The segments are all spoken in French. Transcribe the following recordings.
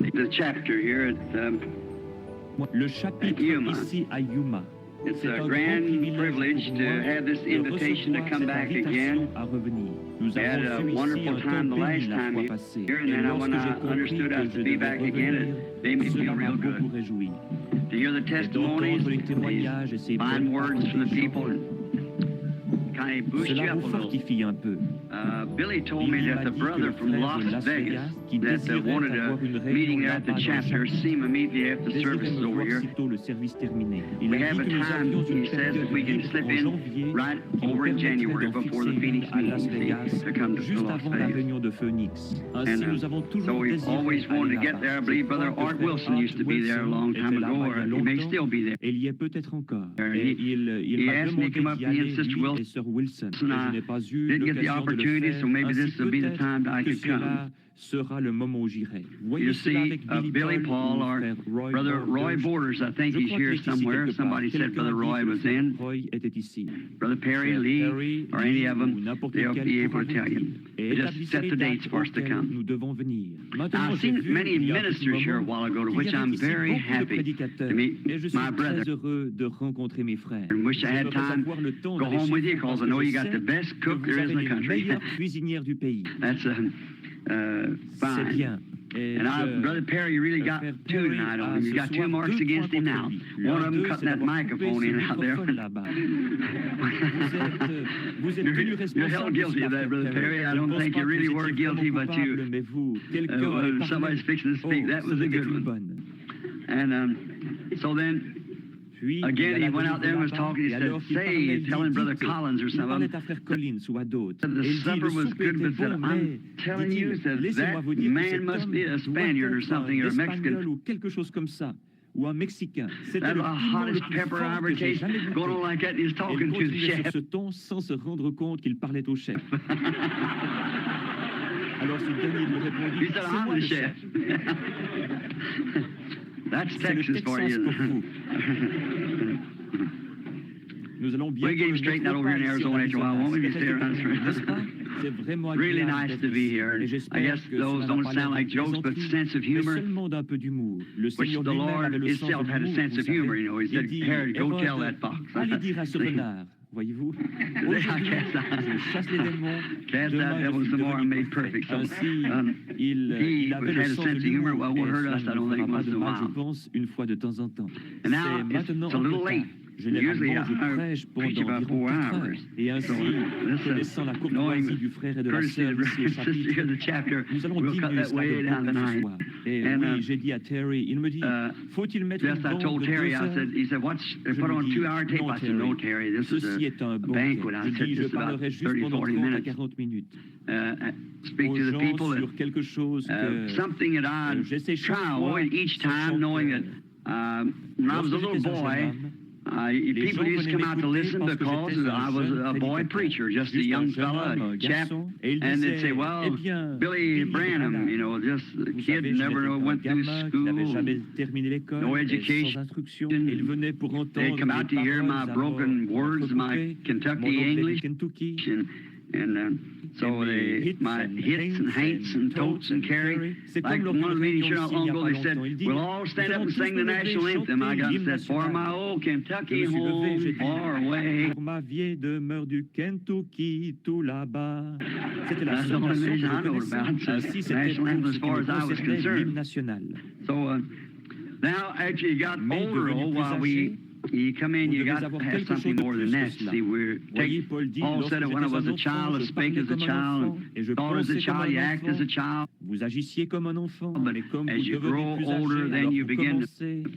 The chapter here Le chapitre ici à Yuma. It's a grand privilege to have this invitation to come back again. Nous I had a wonderful time the last time here, and then when I understood I was to be back again, it made me feel real good. To hear the testimonies, these fine words from the people, kind of boost you up a little. Billy told me that the brother from Las Vegas that wanted a meeting there at the chapter see him immediately after the service is over here. We have a time, he says, that we can slip in right over in January before the Phoenix meeting to come to Las Vegas. And so we've always wanted to get there. I believe Brother Art Wilson used to be there a long time ago, or he may still be there. Il y est peut-être encore. He asked me to come up, he and Sister Wilson. I didn't get the opportunity, so maybe this will be the time that I could come. Sera le moment où j'irai. You see, Billy Paul, or Brother Roy Borders, I think he's here somewhere. Somebody said Brother Roy was in. Brother Perry, Lee, or any of them, they'll be able to tell you. They just set the dates for us to come. Now, I've seen many ministers here a while ago, to which I'm very happy to meet my brother. And wish I had time to go home with you, because I know you got the best cook there is in the country. That's fine. And Brother Perry, you really got two tonight on him. You got two marks against him now. One of them cutting that microphone in out there. You're held guilty of that, Brother Perry. I don't think you really were guilty, but somebody's fixing to speak. That was a good one. And so then, again, he went out there and was talking. He said, say, telling Brother Collins or something. The supper was good, but said, I'm telling you, that man must be a Spaniard or something, or a Mexican. Ou un Mexicain. That's the hottest pepper I ever tasted. Going on like that, he's talking to the chef. Sur ce ton sans se rendre compte qu'il parlait au chef. Alors ce dernier lui répondit, he said, I'm the chef. That's Texas for you. Nous allons bien we get him straightened out over here in Arizona after a while, won't we? Stay around. Really nice to be here. I guess those don't sound like jokes, but sense of humor, which the Lord himself had a sense of humor. You know, he said, Herod, go tell that fox. Voyez-vous, cast out devils some more and made perfect. So, he had a sense of humor. Well, what hurt us, I don't think, once in a while. And now, it's a little late. Usually I preach about 4 hours. So, listen, knowing courtesy of the sister of the chapter, we'll cut that way down tonight. And just I told Terry, I said, he said, put on a 2-hour tape. I said, no, Terry, this is a banquet. I said, just about 30, 40 minutes. Speak to the people. Something that I try to avoid each time, knowing that when I was a little boy, people used to come out to listen because I was a boy preacher, just a young fella, a chap, and they'd say, well, Billy Branham, you know, just a kid, never went through school, no education. They'd come out to hear my broken words, my Kentucky English, and so my hits and hates and totes and carry. Like one of the meetings here not long ago, they said, we'll all stand up and sing the national anthem. I got said, for my old Kentucky home far away. Ma vieille demeure du Kentucky tout là-bas. That's the only reason I know about the national anthem as far as I was concerned. So now, actually, it got older while you come in, you got to have something more than that. See, Paul said it when I was a child, I spake as a child, and thought as a child, you act as a child. Vous agissiez comme un enfant, but as you grow older, then you begin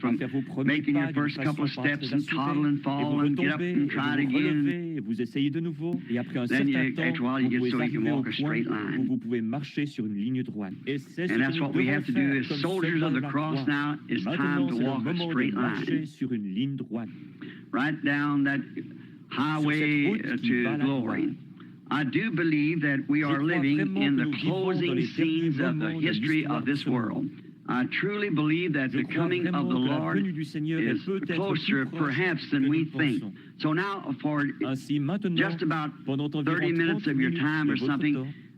from making your first couple of steps and toddle and fall and get up and try it again. Vous essayez de nouveau, et après un certain temps, after a while, you get so you can walk a straight line. Vous pouvez marcher sur une ligne droite. And that's what we have to do as soldiers of the cross now. It's time to walk a straight line. Sur une ligne droite. Right down that highway to glory. I do believe that we are living in the closing scenes of the history of this world. I truly believe that the coming of the Lord is closer perhaps than we think. So now for just about 30 minutes of your time or something,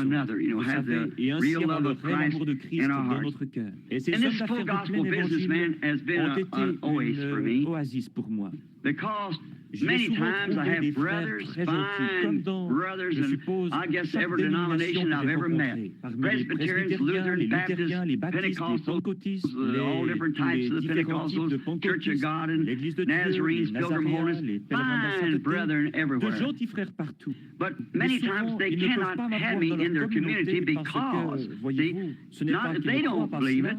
another, you know, Vous have savez, the et ainsi real avoir love le of réel Christ amour de Christ in our dans hearts. notre cœur. Et ces And hommes this full d'affaires du gospel plein businessman évangile has been ont été an oasis for me, une oasis pour moi. because J'ai many souvent times I trouvé have des frères brothers, très gentils, comme fine dans, brothers, je and suppose, I guess chaque every dénomination denomination que I've j'ai ever met. rencontrée, parmi les Presbyterians, presbytériens, les Lutherans, Baptists, luthériens, les baptistes, les Pentecostals, pentecôtistes, all different tous types les of the différents types de Pentecostals, Church of pentecôtistes, God, and l'Église de Dieu, les Nazarenes, Pilgrim Nazaréens, Holiness, les pèlerins de la fine sainteté, brethren de everywhere. gentils frères partout. But Mais many souvent, times they ils ne peuvent cannot pas have m'avoir me dans in leur their community communauté parce because, que, see, voyez-vous, ce n'est not pas that qu'ils they ne croient don't pas believe cela, it,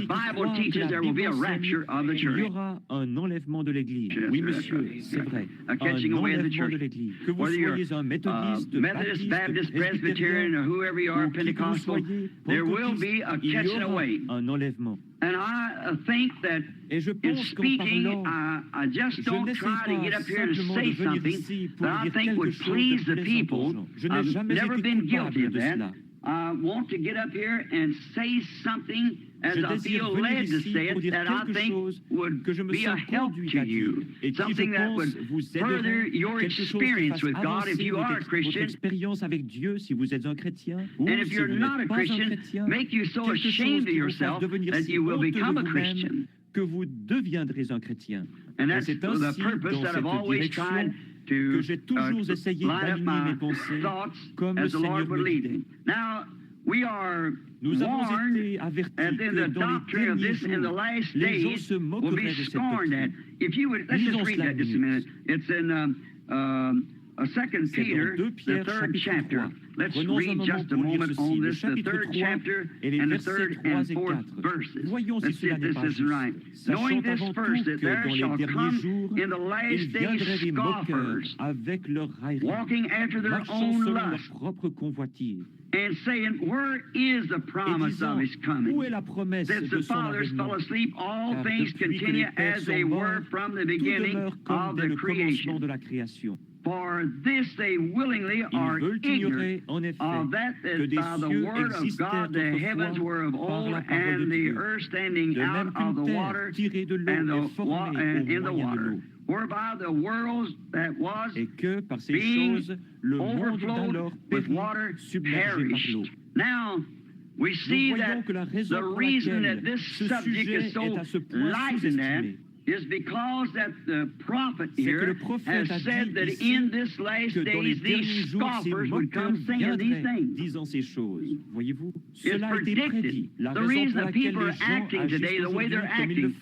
the Bible teaches there will be a rapture of the il y church. aura un enlèvement de l'Église. Yes, Oui, sir, monsieur, that's right. c'est vrai. A catching Un away of the enlèvement church. de l'Église. Que vous Whether you're soyez un méthodiste, Methodist, Baptist, Presbyterian, or whoever you are, ou qui que vous Pentecostal, soyez, there will be a il y catching aura away. un enlèvement. And I think that Et je in pense qu'en speaking, parlant, I just je don't n'essaie try to get pas up here and simplement say de venir something ici pour that I dire think quelque would chose please de the plaisant aux people. gens. Je n'ai I've jamais never été been guilty coupable of de that. cela. I want to get up here and say something as I feel led to say it, that I think would be a help to you. Something that would further your experience with God if you are a Christian. And if you're not a Christian, make you so ashamed of yourself that you will become a Christian. Que vous deviendrez un chrétien. And that's the purpose that I've always tried to line up my thoughts as the Lord would lead me. Now, we are warned that in the doctrine of this in the last days will be scorned at. If you would, let's just read that just a minute. It's in 2 Peter, the 3rd chapter. Let's read just a moment on this, the 3rd chapter and the 3rd and 4th verses. Let's see if this is right. Knowing this first, that there shall come in the last days scoffers, walking after their own lust, and saying, where is the promise of his coming? Since the fathers fell asleep, all things continue as they were from the beginning of the creation. For this they willingly are ignorant of that by the word of God the heavens were of old, and the earth standing out of the water and in the water, whereby the world that was being overflowed with water perished. Now, we see that the reason that this subject is so lightened at is because that the prophet here has said that in this last days these scoffers would come saying these things. It's predicted. The reason that people are acting today the way they're acting,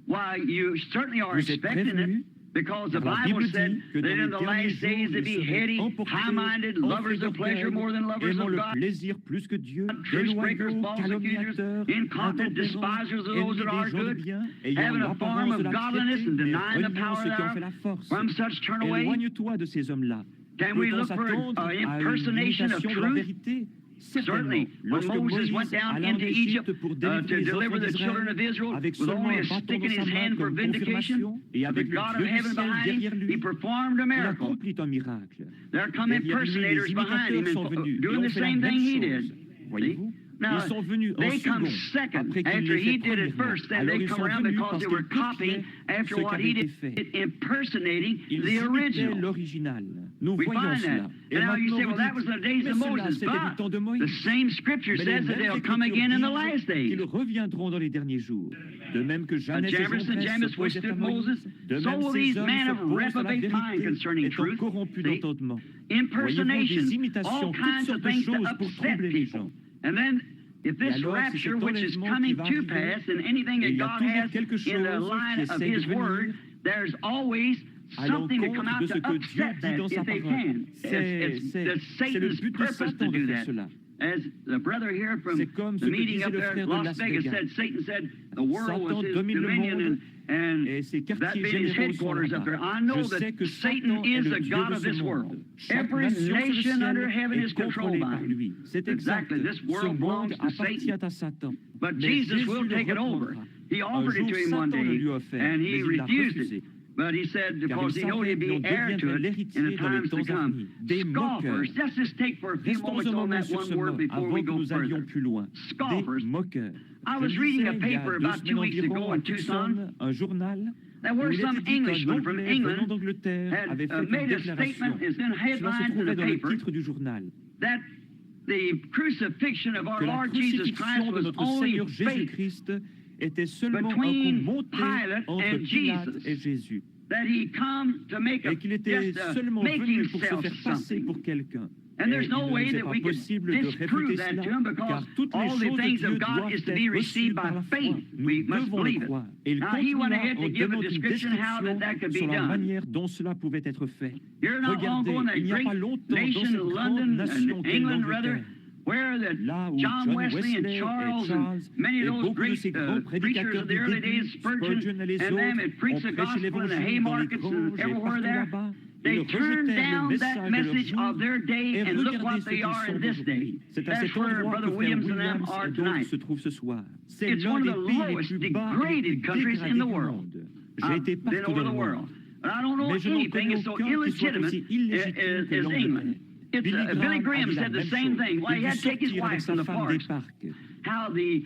why, you certainly are expecting it. Because the Bible said that in the last days they'd be heady, high-minded, lovers of pleasure more than lovers of God, truce breakers, false accusers, incontinent, despisers of those that are good, having a form of godliness and denying the power thereof. From such turn away. Can we look for an impersonation of truth? Certainly, when Moses went down into Egypt to deliver the children of Israel with only a stick in his hand for vindication, the God of heaven behind him, he performed a miracle. There come impersonators behind him and doing the same thing he did. See? Now, they come second after he did it first, then they come around because they were copying after what he did, impersonating the original. We find that. And now you say, well, that was in the days of Moses, but the same scripture says that they'll come again in the last days. Jannes withstood Moses, so will these men of reprobate mind concerning truth. Impersonation, all kinds of things to upset people. And then, if this rapture, which is coming to pass, and anything that God has in the line of His Word, there's always something to come out to upset that if they can. It's Satan's purpose to do that. As the brother here from the meeting up there in Las Vegas said, Satan said the world was his dominion, and that being his headquarters up there. I know that Satan is the God of this world. Every nation under heaven is controlled by him. Exactly, this world belongs to Satan. But Jesus will take it over. He offered it to him one day, and he refused it. But he said, because he knew he'd be heir to it in the times to come. Scoffers, let's just take for a few moments on that one word before we go further. Scoffers. I was reading a paper about 2 weeks ago in Tucson. There were some Englishmen from England had made a statement, is in headlines in the paper, that the crucifixion of our Lord Jesus Christ was only fake between Pilate and Jesus. That he come to make himself something. And there's no way that we could disprove that to him, because all the things of God is to be received by faith. We must believe it. Now, he went ahead to give a description how that could be done. You're not long ago in that great nation, London, and England, rather, where that John Wesley and Charles and many of those great preachers of the early days, Spurgeon, and them had preached the gospel in the Haymarkets and everywhere there. They turned down that message of their day, and look what they are in this day. That's where Brother Williams and them are tonight. It's one of the lowest degraded countries in the world. I've been over the world. But I don't know anything is so illegitimate as England. Billy Graham said the same thing. Why, he had to take his wife from the parks. How the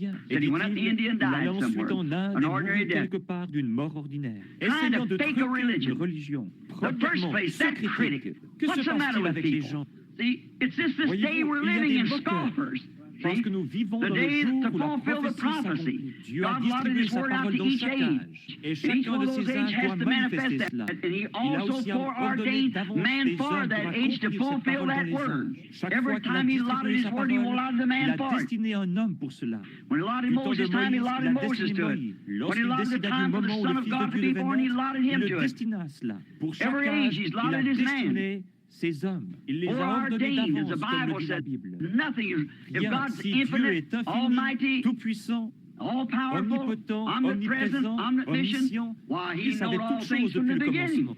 bien. Et Said he went up to dit-il, India and il allait died ensuite somewhere. en Inde An et ordinary mourir death. quelque part d'une mort ordinaire. Trying Essayant to de fake a truquer religion. une religion. The first Premièrement, place, se that critique. critic. Que What's se the matter passe-t-il with avec les people? gens? See, it's just this day Voyez-vous, we're il y a living des in moqueurs. scoffers. Parce See? que nous vivons The dans le day jour to où la fulfill the prophétie s'accomplit. prophecy. Dieu a God allotted distribué His sa word out parole to dans each chaque age. âge. Et Each chacun one de of those ces age âges has doit to manifester manifest cela. that. And He Il a also aussi ordonné foreordained d'avance man des for hommes that pour age to accomplir cette fulfill parole dans that les word. âges. Chaque Every fois qu'il a time He allotted distribué His sa word, He parole, allotted the il man a for it. destiné un homme pour cela. When He allotted Du temps de Moses' time, He Moïse, allotted il a Moses destiné to it. Moïse. When He Lorsqu'il allotted the décida du time for the moment où Son le of Fils God de to Dieu be devait born, He naître, allotted il Him le to it. destina à cela. Pour chaque Every age, âge, He's il a allotted His man. destiné ses hommes. Il les a ordonnés Foreordained, as the d'avance, comme le Bible dit la said. Bible. Nothing is, if Bien, God's si Dieu infinite, est infini, almighty, tout-puissant, all-powerful, omnipotent, omnipresent, omniprésent, omniscient, omniscient, why, He il savait knowed all toutes things choses from depuis the le beginning. commencement.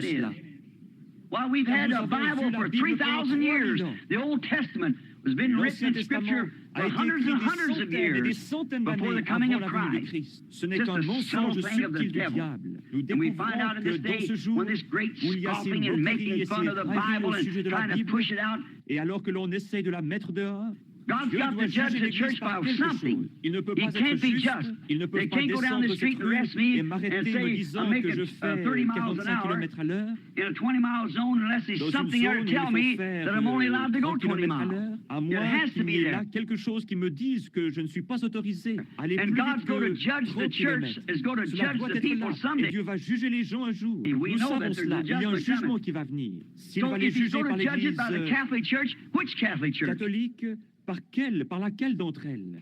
that is. cela? Well, we've Car had nous a avons vu Bible la for Bible pendant 3,000 years. 3000 ans. The Old Testament has been written L'Ancien in Testament Scripture a for été hundreds écrit and hundreds of des years centaines before d'années the coming avant of la venue de Christ. Christ. Ce n'est Just qu'un a mensonge subtle thing of the subtil du devil. diable. Nous And we find out découvrons in que this dans day, ce jour when this great où il y a ces scoffing and moqueries making et ces fun of the railleries Bible au sujet de and la trying to Bible, push it out, et alors que l'on essaye de la mettre dehors, God's Dieu got doit to judge juger the l'Église church par by quelque something. chose. Il ne peut He pas can't être be juste, just. il ne peut They pas can't go down the descendre street cette and rue arrest me et and m'arrêter me say, disant I'm que making je fais 30 miles an 45 hour km à l'heure. in a 20-mile zone unless there's Dans une something there zone to où tell il me faut faire that I'm only allowed to go 30 20 km à miles. l'heure, à It moins has to qu'il be y ait there. là quelque chose qui me dise que je ne suis pas autorisé à aller And plus God's vite going to que judge 30 the church, kilomètres. is going to Cela judge doit the être people là. Et someday. Dieu va juger les gens un jour. And we Nous know savons that there's cela. a Il y a un judgment jugement coming. qui va venir. S'il So va les if he's juger going par to judge it l'Église by the Catholic Church, which Catholic Church? catholique, par laquelle d'entre elles?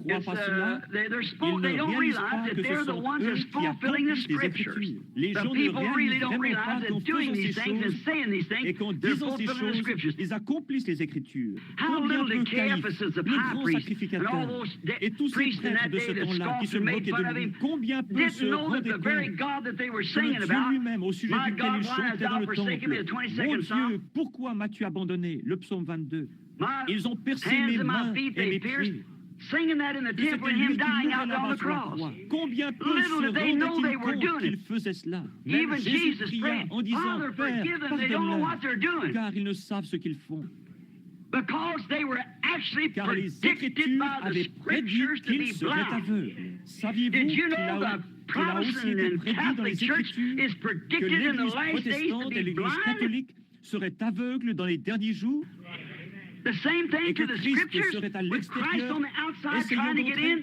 croient pas cela, They ils ne don't réalisent realize pas that que ce they're the sont ones eux that's qui fulfilling the accomplissent les scriptures. Écritures. Les The gens ne people really réalisent don't vraiment pas realize qu'en that doing faisant these ces things and choses saying these et things, qu'en they're disant ces fulfilling the choses, scriptures. ils accomplissent les Écritures. How Combien little peu did Caïphe, Caiaphas, the le high grand priest, and sacrificateur, all those et tous ces priests in prêtres that de day ce that temps-là qui scoffed se and made moquaient fun de of lui, him, combien peu se didn't know that rendaient the very compte God that they were que singing le Dieu about, lui-même, au sujet my duquel God, ils why hast chantaient dans thou le forsaken me, the temple, 22nd mon Psalm, Dieu, pourquoi m'as-tu abandonné? Le psaume 22. my Ils ont percé hands mes and my mains feet et they mes pierced, pieds. singing that in the Que temple c'était and lui him qui dying mourait out there là-bas on the sur la cross. croix. Combien peu Little se did they know they rendaient-ils were compte doing qu'ils it. faisaient cela? Même Even Jésus Jesus pria prayed, en disant, Father, Père, forgive them, they don't know what pardonne-leur, they're doing. car ils ne savent ce qu'ils font. Because they were actually Car les predicted Écritures by the avaient prédit scriptures to qu'ils be seraient blind. aveugles. Saviez-vous Did you qu'il know a the aussi Protestant été and prédit dans Catholic les Church Écritures is que predicted in the l'Église last days to protestante et be l'Église blind? catholique seraient aveugles dans les derniers jours? The same Et thing que to the Christ scriptures serait à with Christ l'extérieur, on the outside essayant trying to get d'entrer? in.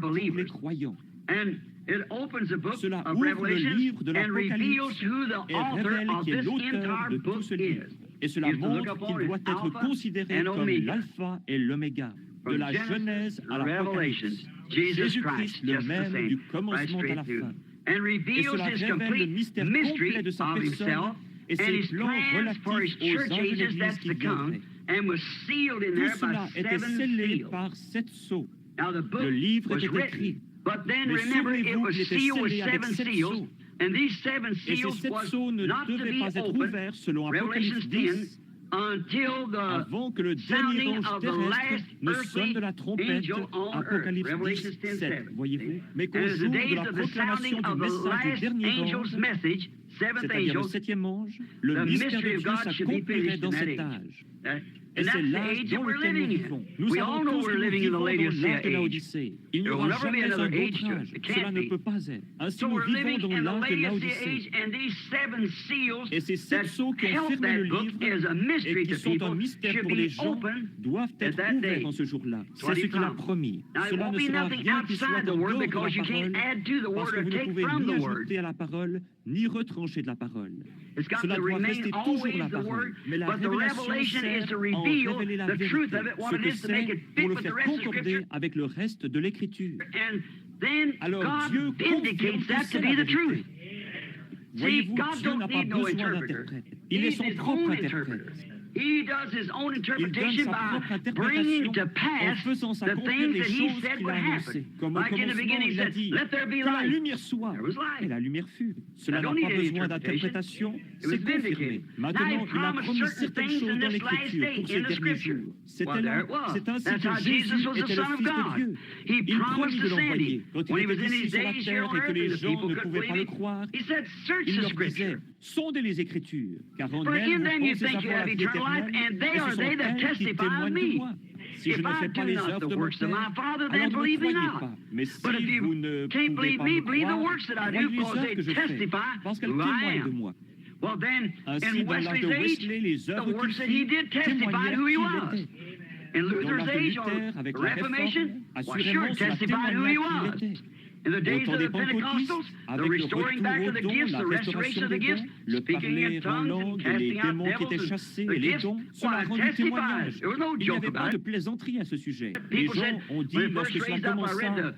seulement pour les croyants. It opens the book Cela of ouvre le Revelation livre de and reveals l'Apocalypse who the et author révèle of qui est this l'auteur entire de tout book ce livre. is. Et cela You have to look montre upon qu'il it doit as être Alpha considéré and comme Omega. l'alpha et l'oméga, de From la Genesis Genèse to à l'Apocalypse. Revelation, Jesus Jésus-Christ, Christ, le just the même, same, du right commencement à straight la through. fin. And Et reveals cela his révèle le complete mystère mystery complet de sa of personne himself et and ses his plans plans for his relatifs aux church anges de ages l'Église that's qui to come, viendraient. and was sealed in Tout there by cela était seven scellé seals. par 7 sceaux. Now the book Le livre was était written, écrit. but then Mais remember it souvenez-vous was qu'il était sealed with scellé avec 7 7 seals, sceaux. and these 7 Et ces seals 7 was sceaux ne not to devaient be pas être opened, ouverts, selon Revelation Apocalypse 10, 10, until the avant que le dernier sounding ange of the terrestre last ne earthly sonne de la trompette. angel on earth. Apocalypse Revelation 10, 10, 7, 7. voyez-vous. Mais qu'au And as the jour de days la of the proclamation sounding du of the message du last dernier angel's ange, message, seventh c'est-à-dire le angel, 7e ange, le the mystère mystery de of Dieu God should be s'accomplirait finished dans in that cet age. âge. Et c'est l'âge dans lequel nous vivons. Nous savons tous que nous vivons dans l'âge de Laodicée. Il n'y aura jamais un autre âge. Cela ne peut pas être. Ainsi, nous vivons dans l'âge de Laodicée. Et ces 7 sceaux qui ont fermé le livre et qui sont un mystère pour les gens doivent être ouverts en ce jour-là. C'est ce qu'il a promis. Cela ne sera rien qui soit en dehors de la parole, parce que vous ne pouvez ni ajouter à la parole, ni retrancher de la parole. Cela doit rester toujours la parole. Mais la révélation sert à en révéler la vérité, ce que c'est pour le faire concorder avec le reste de l'Écriture. Alors Dieu confirme que c'est la vérité. Voyez-vous, Dieu n'a pas besoin d'interprète. Il est son propre interprète. Il donne sa propre interprétation en faisant s'accomplir les choses qu'il a annoncées. Comme au commencement, il a dit que la lumière soit, et la lumière fut. Cela n'a pas besoin d'interprétation, c'est confirmé. Maintenant, il a promis certaines choses dans l'Écriture pour ces derniers jours. C'était là, c'est ainsi que Jésus était le Fils de Dieu. Il promit de l'envoyer. Quand il était ici sur la terre et que les gens ne pouvaient pas le croire, il leur disait, sondez les Écritures, car en elles, vous pensez avoir la vie éternelle, et ce sont elles qui témoignent de moi. Si je ne fais pas les œuvres de mon Père, alors ne me croyez pas. Mais si vous ne pouvez pas me croire, voyez les œuvres que je fais, parce qu'elles témoignent de moi. Ainsi, dans l'âge de Wesley, les œuvres qu'il fit témoignaient qui il était. Dans l'âge de Luther, avec la Réforme, assurément, cela témoignait qui il était. Au temps des Pentecôtistes, avec le retour aux dons, la restauration des dons, le parler en langue, les démons qui étaient chassés et les dons, cela rendit témoignage. Il n'y avait pas de plaisanterie à ce sujet. Les gens ont dit, lorsque cela commença,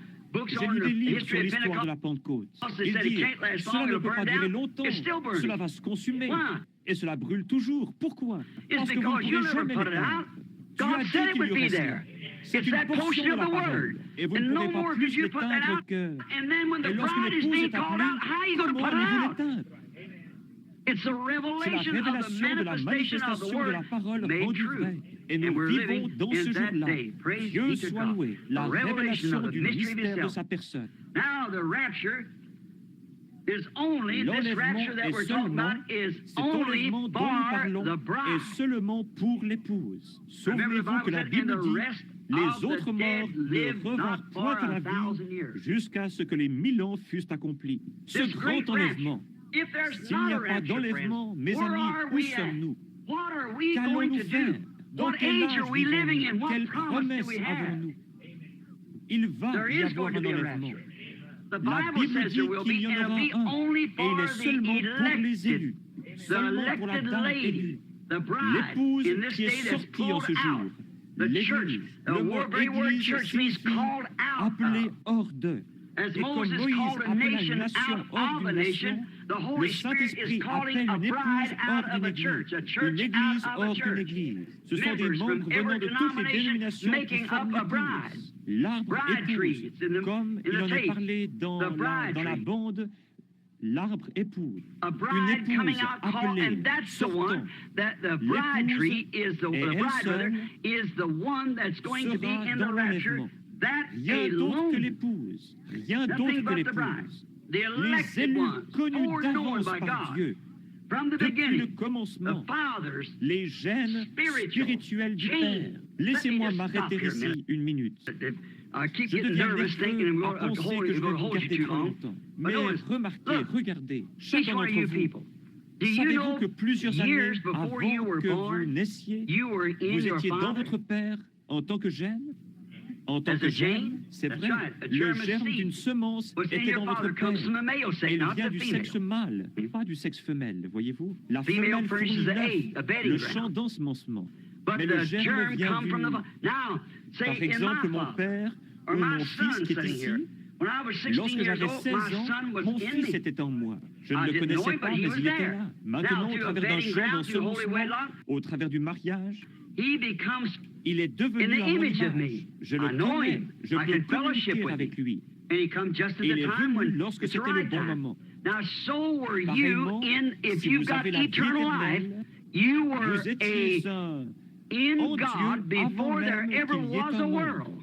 j'ai lu des livres sur l'histoire de la Pentecôte. Ils disent, cela ne peut pas durer longtemps, cela va se consumer. Et cela brûle toujours. Pourquoi? Parce que vous ne pourrez jamais l'éteindre. Dieu a dit qu'il y aurait cela. C'est une portion de la parole. Et vous ne pourrez pas plus l'éteindre que... Et lorsque l'épouse est appelée, comment allez-vous l'éteindre? C'est la révélation de la manifestation de la parole rendue vraie. Et nous vivons dans ce jour-là. Dieu soit loué. La révélation du mystère de sa personne. L'enlèvement est seulement, cet enlèvement dont nous parlons est seulement pour l'épouse. Souvenez-vous que la Bible dit, les autres morts ne revinrent point à la vie jusqu'à ce que les 1000 ans fussent accomplis. Ce grand enlèvement. S'il n'y a pas d'enlèvement, mes amis, où sommes-nous? Qu'allons-nous faire? Dans quel âge vivons-nous? Quelle promesse avons-nous? Il va y avoir un enlèvement. La Bible dit qu'il y en aura un, et il est seulement pour les élus, seulement pour la dame élue, l'épouse qui est sortie en ce jour. L'Église, le mot Église signifie appelé hors d'eux. Et comme Moïse appela une nation hors d'une nation, le Saint-Esprit appelle une épouse hors d'une église hors d'une église. Ce sont des membres venant de toutes les dénominations qui forment l'église. L'arbre épouse, comme il en est parlé dans la bande, l'arbre épouse. Une épouse appelée, sortant. L'épouse, et elle seule, sera dans l'enlèvement. Rien d'autre que l'épouse. Rien d'autre que l'épouse. Les élus connus d'avance par Dieu, depuis le commencement, les gènes spirituels du Père. Laissez-moi m'arrêter ici une minute. Je deviens nerveux à penser que je vais vous garder trop longtemps. Mais remarquez, regardez, chacun d'entre vous, savez-vous que plusieurs années avant que vous naissiez, vous étiez dans votre Père en tant que gène? En tant que germe, c'est vrai, le germe d'une semence était dans votre père. Elle vient du sexe mâle, pas du sexe femelle, voyez-vous. La femelle fournit l'œuf, le champ d'ensemencement. Mais le germe vient du... Par exemple, mon père ou mon fils qui est ici, lorsque j'avais 16 ans, mon fils était en moi. Je ne le connaissais pas, mais il était là. Maintenant, au travers d'un champ d'ensemencement, au travers du mariage, il est devenu à mon image. Je le connais, je peux communiquer avec lui. Il est venu lorsque c'était le bon moment. Pareillement, si vous avez la vie éternelle, vous étiez un en Dieu avant même qu'il y ait un monde.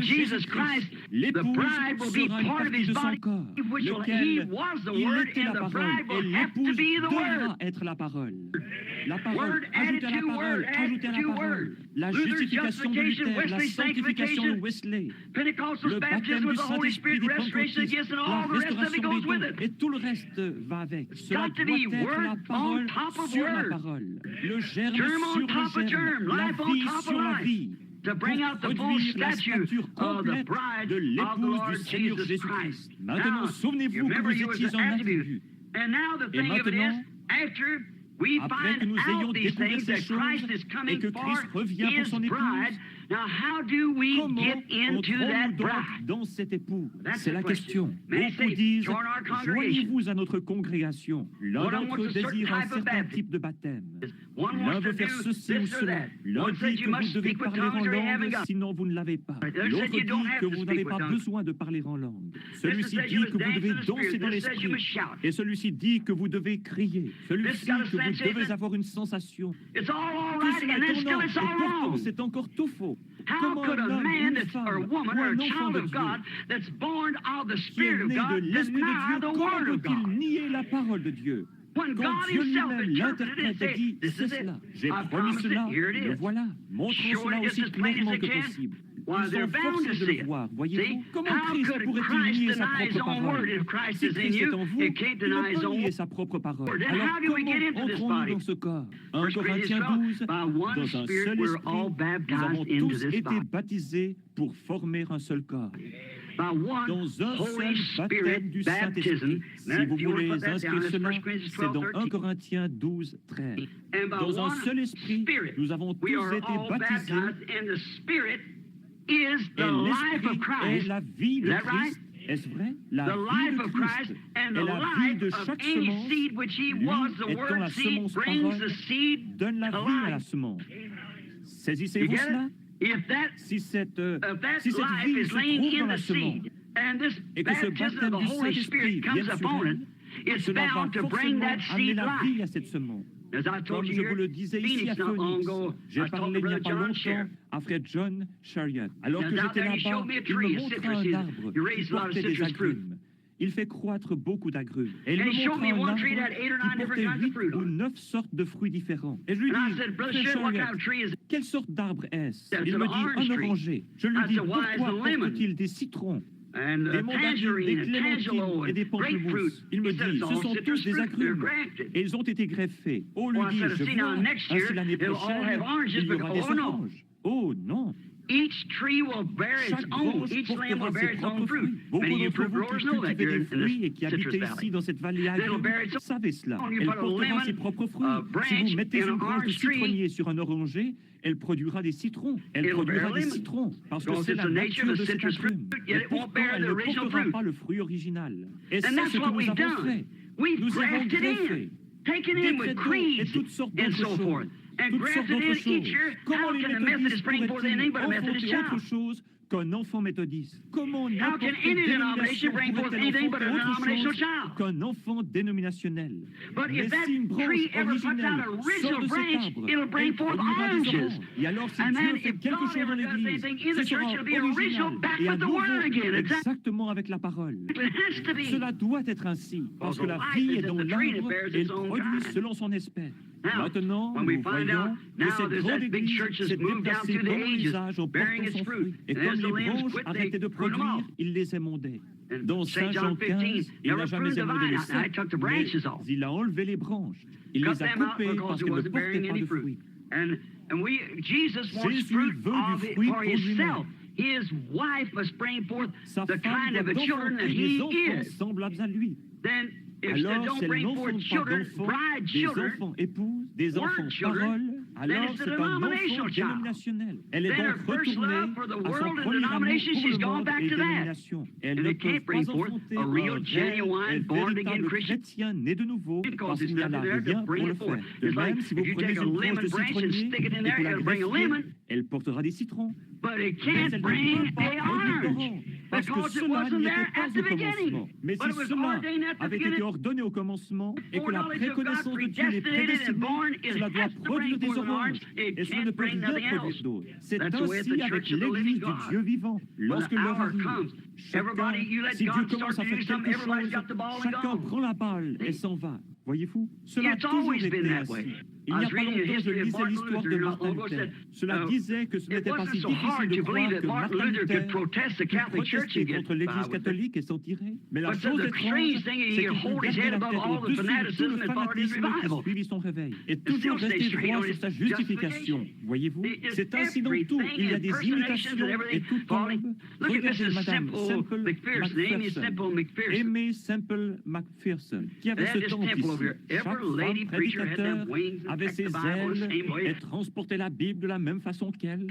de Jesus Christ, the bride will be part of his body, which he was the Word, and the bride will have to be the Word. Être la parole. La parole, Word added ajoutez à to la word, parole, ajoutez à la added to parole. word. La Luther's justification de justification, Luther, la Wesley's sanctification de sanctification, Wesley, Pentecostal's le baptism baptême with du the Holy Saint-Esprit Spirit, des restoration of Pentecôtistes, gifts, and la all the rest of it restauration goes des with dons, it. et tout le reste va avec. Cela got to doit be être word la on parole top of sur la word. parole. Le germe Germ on sur top le of germ, germe, la life on vie top of sur la life. vie. To bring out the full Produire la stature stature of the complète bride de of the l'épouse Lord du Seigneur Jesus Jésus-Christ. Christ. Maintenant, Now, you souvenez-vous que remember vous you was étiez an en attribute. attribut. And now the Et thing of it is, maintenant, after après que nous ayons découvert ces choses et que Christ revient pour son épouse, comment entrons-nous donc dans cette épouse? C'est la question. Beaucoup disent, joignez-vous à notre congrégation. L'un d'entre eux désire un certain type de baptême. L'un veut faire ceci ou cela. L'un dit que vous devez parler en langue, sinon vous ne l'avez pas. L'autre dit que vous n'avez pas besoin de parler en langue. Celui-ci dit que vous devez danser dans l'esprit. Et celui-ci dit que vous devez crier. Celui-ci que vous devez avoir une sensation. Tout cela est en ordre, et pourtant c'est encore tout faux. Comment un homme, une femme, ou un enfant de Dieu, qui est né de l'Esprit de Dieu, comment peut-il nier la parole de Dieu? Quand Dieu lui-même l'interprète et dit, c'est cela, j'ai promis cela, le voilà, montrons cela aussi clairement que possible. Ils ont forcé de le voir, voyez-vous. Comment Christ pourrait-il nier sa propre parole? Si Christ est en vous, il ne peut nier sa propre parole. Alors comment entrons-nous dans ce corps? 1 Corinthiens 12, dans un seul esprit, nous avons tous été baptisés pour former un seul corps. Dans un seul baptême du Saint-Esprit. Si vous voulez inscrire cela, c'est dans 1 Corinthiens 12, 13. Dans un seul esprit, nous avons tous été baptisés. Et l'Esprit est la vie de Christ. Est-ce vrai? La vie de Christ est la vie de chaque semence. Lui, étant la semence parole, donne la vie à la semence. Saisissez-vous cela? Si cette vie se trouve dans la semence et que ce baptême du Saint-Esprit vienne sur elle, cela va forcément amener la vie à cette semence. Comme je vous le disais ici à Phoenix, j'ai parlé il n'y a pas longtemps à frère John Chariot. Alors que j'étais là-bas, il me montra un arbre qui portait des agrumes. Il fait croître beaucoup d'agrumes. Et il me montra un arbre qui portait 8 ou 9 sortes de fruits différents. Et je lui dis, frère Chariot, quelle sorte d'arbre est-ce? Il me dit, un oranger. Je lui dis, pourquoi porte-t-il des citrons, des mandarines, des clémentines et des pamplemousses? Il me dit, ce sont tous des agrumes. Et ils ont été greffés. Oh, lui dis, je vois, ainsi l'année prochaine, il y aura des oranges. Oh, non. Chaque branche portera ses propres fruits. Beaucoup d'entre vous qui cultivez des fruits et qui habitez ici dans cette vallée agricole savez cela. Elle portera ses propres fruits. Si vous mettez une branche de citronnier sur un oranger, elle produira des citrons. Elle produira des citrons parce que c'est la nature de cet agrume. Et pourtant, elle ne portera pas le fruit original. Et c'est ce que nous avons fait. Nous avons greffé des prétons et toutes sortes d'autres choses. Toutes sortes d'autres choses. Comment les méthodistes pourraient-ils enfanter autre chose qu'un enfant méthodiste? Comment n'importe quelle dénomination pourrait-elle enfanter autre chose qu'un enfant dénominationnel? Mais si une branche originelle sort de cet arbre, elle produira des oranges. Et alors si Dieu fait quelque chose dans l'Église, ce sera original et à nouveau exactement avec la parole. Cela doit être ainsi, parce que la vie est dans l'arbre et il produit selon son espèce. Maintenant, nous voyons que cette grande église s'est déplacée dans l'usage en portant son fruit. Et comme les branches arrêtaient de produire, il les émondait. Dans Saint Jean 15, il n'a jamais émondé les cèpes, mais il a enlevé les branches. Il les a coupées parce qu'elles ne portaient pas de fruits. Jésus veut du fruit pour lui-même. Sa femme doit enfanter des enfants semblables à lui. Alors, c'est le non-enfant d'enfants, des enfants épouses, des enfants paroles. Alors, c'est un enfant dénominationnel. Elle est donc retournée à son premier amour pour le monde et dénomination. Elle ne peut pas enfanter un véritable chrétien né de nouveau parce qu'il n'y a là rien pour le faire. De même, si vous prenez une branche de citronnier et que la greffez, elle portera des citrons. Mais elle ne peut pas produire d'orange. Parce que cela n'y était pas au commencement. Mais si cela avait été ordonné au commencement et que la préconnaissance de Dieu est prédestinée, cela doit produire des oranges. Et cela ne peut rien produire d'autre. C'est ainsi avec l'Église du Dieu vivant. Lorsque l'heure arrive, chacun, si Dieu commence à faire quelque chose, chacun prend la balle et s'en va. Voyez-vous? Cela a toujours été ainsi. Il n'y a pas longtemps, je lisais l'histoire de Martin Luther. Cela disait que ce n'était pas si difficile de croire que Martin Luther protestait contre l'Église catholique et s'en tirait. Mais la chose étrange, c'est qu'il gardait la tête au-dessus de tout le fanatisme qui suivit son réveil. Et toujours resté droit sur sa justification. Voyez-vous, c'est ainsi dans tout. Il y a des imitations et tout tombe. Regardez Madame Aimée Semple McPherson, qui avait ce temps ici. Chaque femme prédicateur avait ses ailes et transportait la Bible de la même façon qu'elle.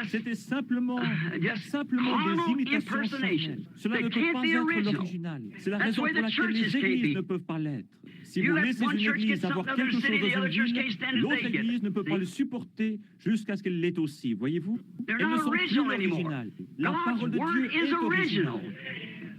C'était simplement des imitations charnelles. Cela ne peut pas être l'original. C'est la raison pour laquelle les églises ne peuvent pas l'être. Si vous laissez une église avoir quelque chose dans une ville, l'autre église ne peut pas le supporter jusqu'à ce qu'elle l'ait aussi. Voyez-vous? Elles ne sont plus originales. La parole de Dieu est originale.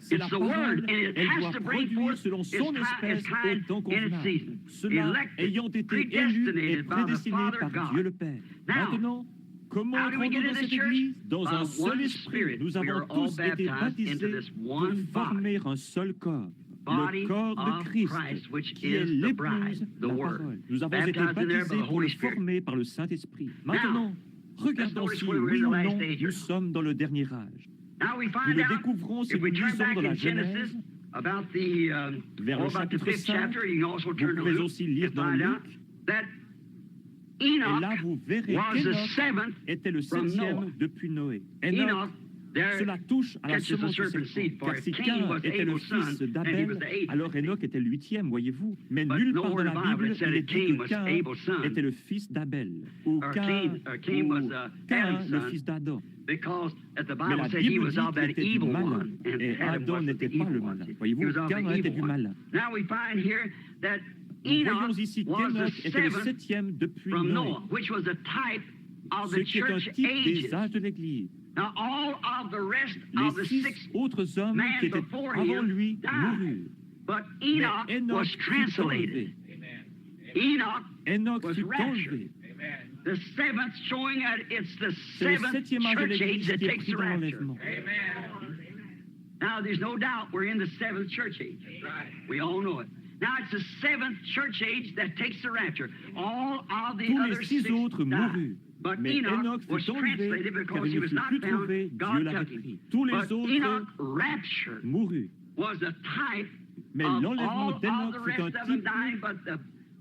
C'est la parole, elle doit produire selon son espèce au temps convenable. Cela ayant été élu et prédestiné par Dieu le Père. Maintenant, comment entrons-nous dans cette église? Dans un seul esprit. Nous avons tous été baptisés pour former un seul corps. Le corps de Christ, qui est l'épouse de la parole. Nous avons été baptisés pour le former par le Saint-Esprit. Maintenant, regardons si, oui ou non, nous sommes dans le dernier âge. Nous le découvrons si nous lisons dans la Genèse, vers le chapitre 5, vous pouvez aussi lire dans Luc, et là vous verrez qu'Enoch était le 7e depuis Noé. Enoch, cela touche à la semence du serpent, car si Cain était le fils d'Abel, alors Enoch était le 8e, voyez-vous. Mais nulle part dans la Bible, il est dit que Cain était le fils d'Abel, ou Cain le fils d'Adam. Mais la Bible dit qu'il était du malin, et Adam n'était pas le malin. Voyez-vous, Cain était du malin. Nous voyons ici qu'Enoch était le 7e depuis Noé, ce qui est un type des âges de l'Église. Les 6 autres hommes qui étaient avant lui moururent. Mais Enoch fut enlevé. Enoch fut enlevé. C'est le 7e âge de l'Église qui est pris dans l'enlèvement. Now, there's no doubt we're in the 7th church age. We all know it. Now, it's the 7th church age that takes the rapture. All of the Tous other les 6 autres moururent. But Mais Enoch was fut enlevé translated car because il he ne was fut not plus found. trouvé, Dieu God l'avait took him. pris. Tous les But autres Enoch rapture moururent. was a type Mais of l'enlèvement all of d'Enoch the fut un rest of them type dying, but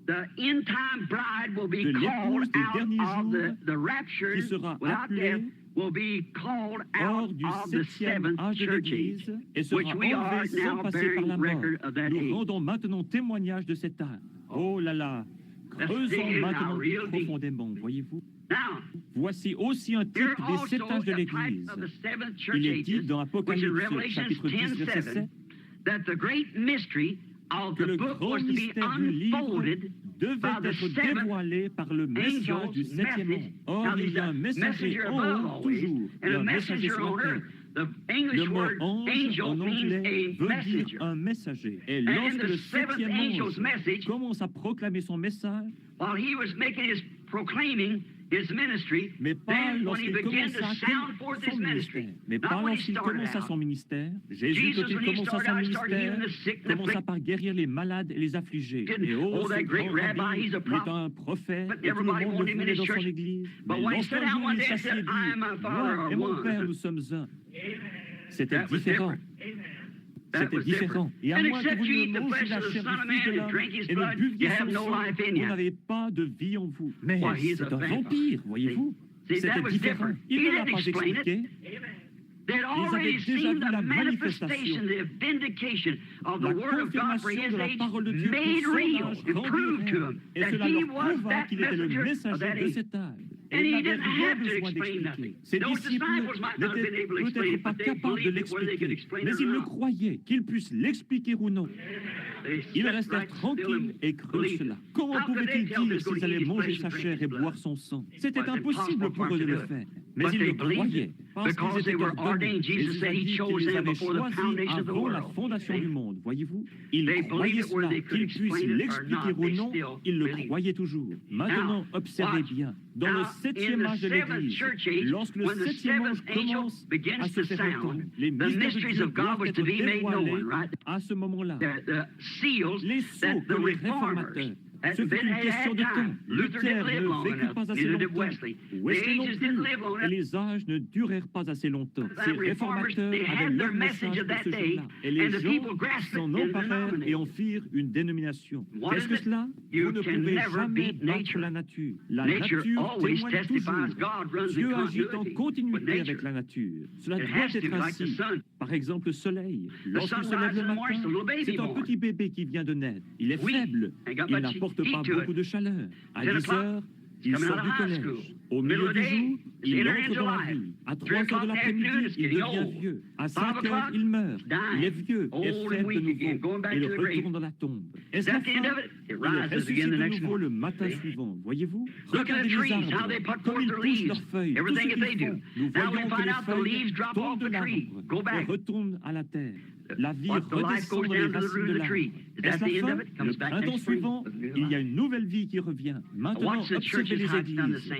the end time bride will be de called l'épouse des out derniers of jours the rapture qui sera without death, appelée will be called hors out du of the 7e 7th âge de church age, l'Église et sera which we are enlevé sans now passer par la bearing mort. record of that Nous age. rendons maintenant témoignage de cet âge. Oh là là, Let's creusons dig in now maintenant real deep. profondément, voyez-vous. Now, Voici aussi un type here des 7 also âges de a type l'Église. of the 7th church Il est dit ages, dans which Apocalypse in Revelation chapitre 10, verset 7, 10:7, that the great mystery of que the le book grand was to be mystère du livre unfolded devait by the être 7th dévoilé par le message angel's du 7e message. ange. Or, Now, il there's y a a un messager messenger en above haut, always, toujours, et and a un messager messenger sur on la terre. earth. The Le English mot word ange angel en means anglais a veut messenger. dire un messager. Et And lorsque the le 7th 7e angel's ange message, commence à proclamer son message, while he was making his proclaiming his ministry, mais pas then when he lorsqu'il began to commença sound forth his son ministry, ministère. Mais not pas when he lorsqu'il started commença out. son ministère. Jésus, Jesus, quand il when he commença started son out, he started ministère, healing the sick, the commença afflicted. par guérir les malades et les affligés. Et Oh, ce that great grand rabbi, rabbi, he's a il est prophet. un prophète, But et tout le everybody monde wanted le him in voulait his dans son church. église. But Mais when he lorsqu'un stood out jour one il day and s'assit said, et dit, I and my Father moi are et mon one. Père, nous sommes un. C'était That was différent. different. That C'était was différent. different. Et à And moins que except vous you eat ne the mangiez flesh la of the chair Son of du Fils de Man and l'homme drink his et ne blood, buviez you son have no sang, life in vous you. n'avez pas de vie en vous. Mais Why, he's c'est a un vampire. vampire, voyez-vous. See, that C'était was différent. different. Il He ne l'a didn't pas explain it. expliqué. They had Ils avaient already déjà seen vu the la manifestation, manifestation, the vindication of the la Word of God for confirmation his de la age, parole de Dieu made pour son real âge and proved to rendu him et that cela he leur was prouva that qu'il était le messenger of messager that de age. cet âge. And Et il he n'avait didn't rien have to besoin explain d'expliquer. nothing. Ses Those disciples disciples might not have been n'étaient able to explain peut-être it, pas but they capables de believed it, whether they could l'expliquer, explain mais it or ils le not. croyaient, qu'ils puissent l'expliquer ou non. They Ils sat restèrent right still tranquilles and et crurent believed cela. it. Comment How could pouvaient-ils they tell dire this going s'ils to allaient eat his manger flesh sa and drink chair his et blood? boire son sang? C'était Well, it's impossible impossible pour for eux de them to le do it. faire. Mais But ils they le believed croyaient, it. parce Because qu'ils they étaient were ordonnés. ordained. Jesus Jésus said a he dit chose qu'il les them avait before the choisis foundation of the avant la world. fondation du monde, voyez-vous. Ils They croyaient believed it whether cela, they could qu'ils puissent explain it or l'expliquer not, ou they non, still ils le believed. croyaient toujours. Maintenant, Now, observez watch. bien. Dans le Now, 7e in âge de the seventh l'Église, church age, lorsque le when the 7e ange seventh angel commence à begins se to faire entendre, sound, les the mystères de mysteries Dieu of God doivent was être to be made dévoilés known, right? à ce moment-là. The seals Les sceaux that que the les reformers réformateurs Ce fut une question de temps. Luther ne vécut pas assez longtemps. Wesley non plus. Et les âges ne durèrent pas assez longtemps. Ces réformateurs avaient leur message de ce jour-là. Et les gens s'en emparèrent et en firent une dénomination. Qu'est-ce que cela? Vous ne pouvez jamais battre la nature. La nature témoigne toujours. Dieu agit en continuité avec la nature. Cela doit être ainsi. Par exemple, le soleil. Lorsqu'il se lève le matin, c'est un petit bébé qui vient de naître. Il est faible. Il n'apporte pas beaucoup de chaleur. À 10 heures, il sort du collège. Au milieu du jour, il entre dans la vie. À 3 heures de l'après-midi, il devient vieux. À 5 heures, il meurt. Il est vieux et faible de nouveau. Et il retourne dans la tombe. Est-ce la fin? Il ressuscite de nouveau le matin suivant. Voyez-vous? Regardez les arbres, comme ils poussent leurs feuilles, tout ce qu'ils font. Nous voyons que les feuilles tombent de l'arbre et retournent à la terre. La vie redescend dans les racines de l'arbre. Est-ce la fin? Le printemps suivant, il y a une nouvelle vie qui revient. Maintenant, observez les églises.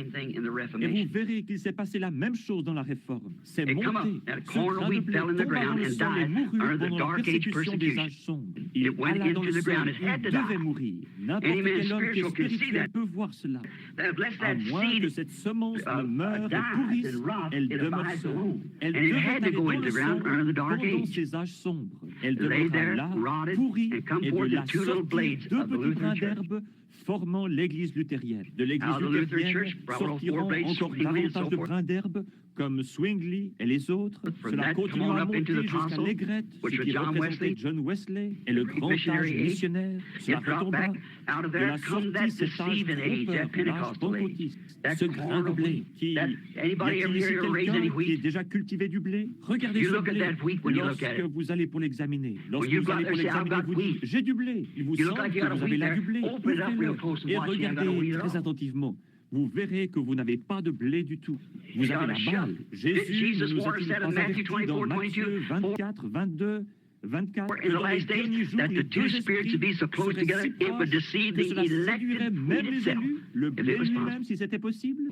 Et vous verrez qu'il s'est passé la même chose dans la Réforme. C'est monté. Ce grain de blé tomba dans le sol et mourut pendant la persécution des âges sombres. Il alla dans le sol, il devait mourir. N'importe quel homme qui est spirituel peut voir cela. À moins que cette semence ne meure et pourrisse, elle demeure seule. Elle devait aller dans le sol pendant ces âges sombres. Elle demeura là, pourrie, et de là sortirent 2 petits brins d'herbe formant l'église luthérienne. De l'église luthérienne sortiront encore davantage de brins d'herbe, comme Zwingli et les autres. Cela continue à monter jusqu'à l'aigrette, ce qui représentait John Wesley et le grand âge missionnaire. Cela retomba. De la sortie cet âge trompeur, l'âge pentecôtiste. Ce grain de blé qui... Y a-t-il ici quelqu'un qui a déjà cultivé du blé? Regardez ce blé. Lorsque vous allez pour l'examiner, vous dites, j'ai du blé. Il vous semble que vous avez là du blé. Ouvrez-le et regardez très attentivement. Vous verrez que vous n'avez pas de blé du tout. Vous avez la balle. Jésus ne nous a-t-il pas avertis dans Matthieu 24, 22, 24, que dans les derniers jours, les 2 esprits seraient si proches que cela séduirait même les élus, le blé lui-même, si c'était possible?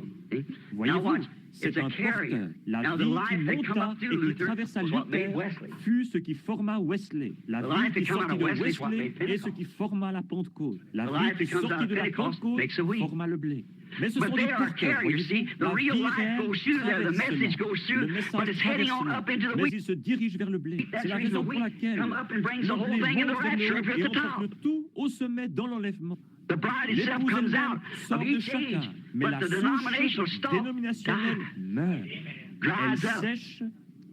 Voyez-vous, c'est un porteur. La vie qui monta et qui traversa Luther fut ce qui forma Wesley. La vie qui sortit de Wesley est ce qui forma la Pentecôte. La vie qui sortit de la Pentecôte forma le blé. Mais ce sont des porteurs, voyez-vous. La vie réelle traverse le message traverse, mais il se dirige vers le blé. C'est la raison pour laquelle le blé monte vers le haut et emporte le tout au sommet dans l'enlèvement. L'épouse elle-même sort de chacun, mais la souche dénominationnelle meurt. Elle sèche,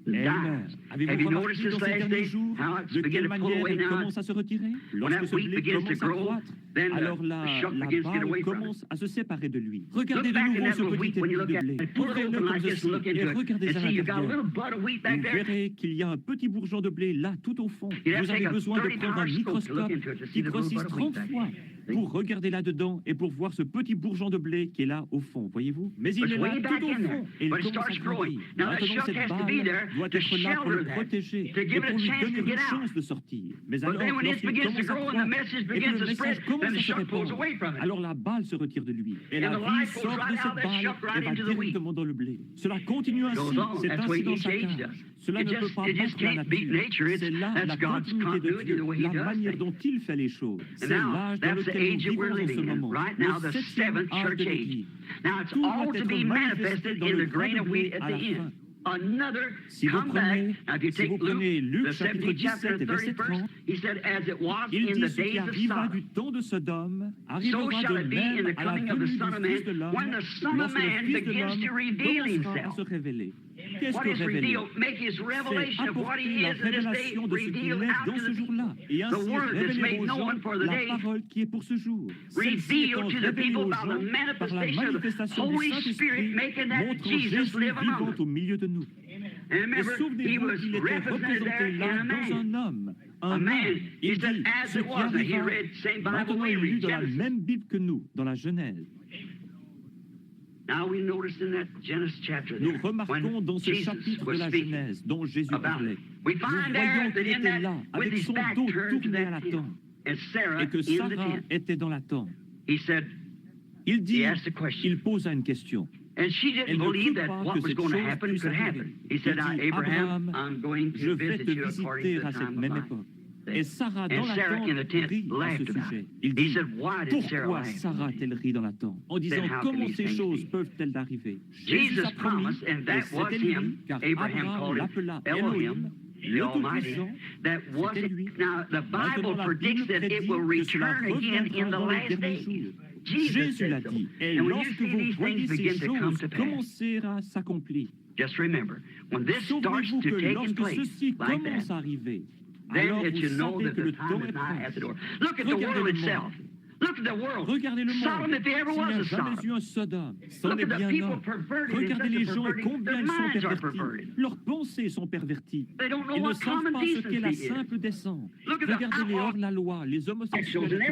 elle meurt. Avez-vous remarqué dans ces derniers jours de quelle manière elle commence à se retirer? Lorsque ce blé commence à croître, alors la balle commence à se séparer de lui. Regardez de nouveau ce petit épi de blé. Ouvrez-le comme ceci et regardez à l'intérieur. Vous verrez qu'il y a un petit bourgeon de blé là, tout au fond. Vous avez besoin de prendre un microscope qui grossisse 30 fois pour regarder là-dedans et pour voir ce petit bourgeon de blé qui est là au fond, voyez-vous? Mais il est là tout au fond et il commence à grandir. Maintenant, cette balle doit être là pour le protéger et pour lui donner une chance de sortir. Mais alors, lorsqu'il commence à croître et que le message commence à se répandre, alors la balle se retire de lui. Et la vie sort de cette balle et va directement dans le blé. Cela continue ainsi, c'est ainsi dans chaque âge. Cela ne peut pas battre la nature. C'est là la continuité de Dieu, la manière dont il fait les choses. C'est l'âge dans lequel nous vivons en ce moment, le 7e âge de l'Église. Tout doit être manifesté dans le grain de blé à la fin. Si vous prenez Luc chapitre 17 et verset 30, il dit ce qui arriva du temps de Sodome arrivera de même à la venue du Fils de l'homme, lorsque le Fils de l'homme commencera à se révéler. Qu'est-ce que révéler? C'est apporter la révélation de ce qu'il est dans ce jour-là, et ainsi révéler aux gens la parole qui est pour ce jour. Celle-ci étant révélée aux gens par la manifestation du Saint-Esprit, montrant Jésus vivant au milieu de nous. Et souvenez-vous qu'il était représenté là dans un homme. Il dit ce qui arriva. Maintenant, il lit dans la même Bible que nous, dans la Genèse. Nous remarquons dans ce chapitre de la Genèse dont Jésus parlait, nous voyons qu'il était là, avec son dos tourné à la tente, et que Sarah était dans la tente. Il dit, il posa une question. Elle ne crut pas que cette chose puisse arriver. Il dit, Abraham, je vais te visiter à cette même époque. Et Sarah, dans la tente, rit à ce sujet. Il dit, pourquoi Sarah a-t-elle ri dans la tente? En disant, comment ces choses peuvent-elles arriver? Jésus a promis, et c'était lui, car Abraham l'appela Elohim, le Tout-Puissant, c'était lui. Maintenant, la Bible prédit que cela reviendra dans les derniers jours. Jésus l'a dit, et lorsque vous voyez ces choses commencer à s'accomplir, souvenez-vous que lorsque ceci commence à arriver, alors vous savez que le temps est prêt. Regardez le monde. Regardez le monde. S'il n'y a jamais eu un Sodome, c'en est bien un. Regardez les gens et combien ils sont pervertis. Leurs pensées sont perverties. Ils ne savent pas ce qu'est la simple descente. Regardez les hors-la-loi, les homosexuels.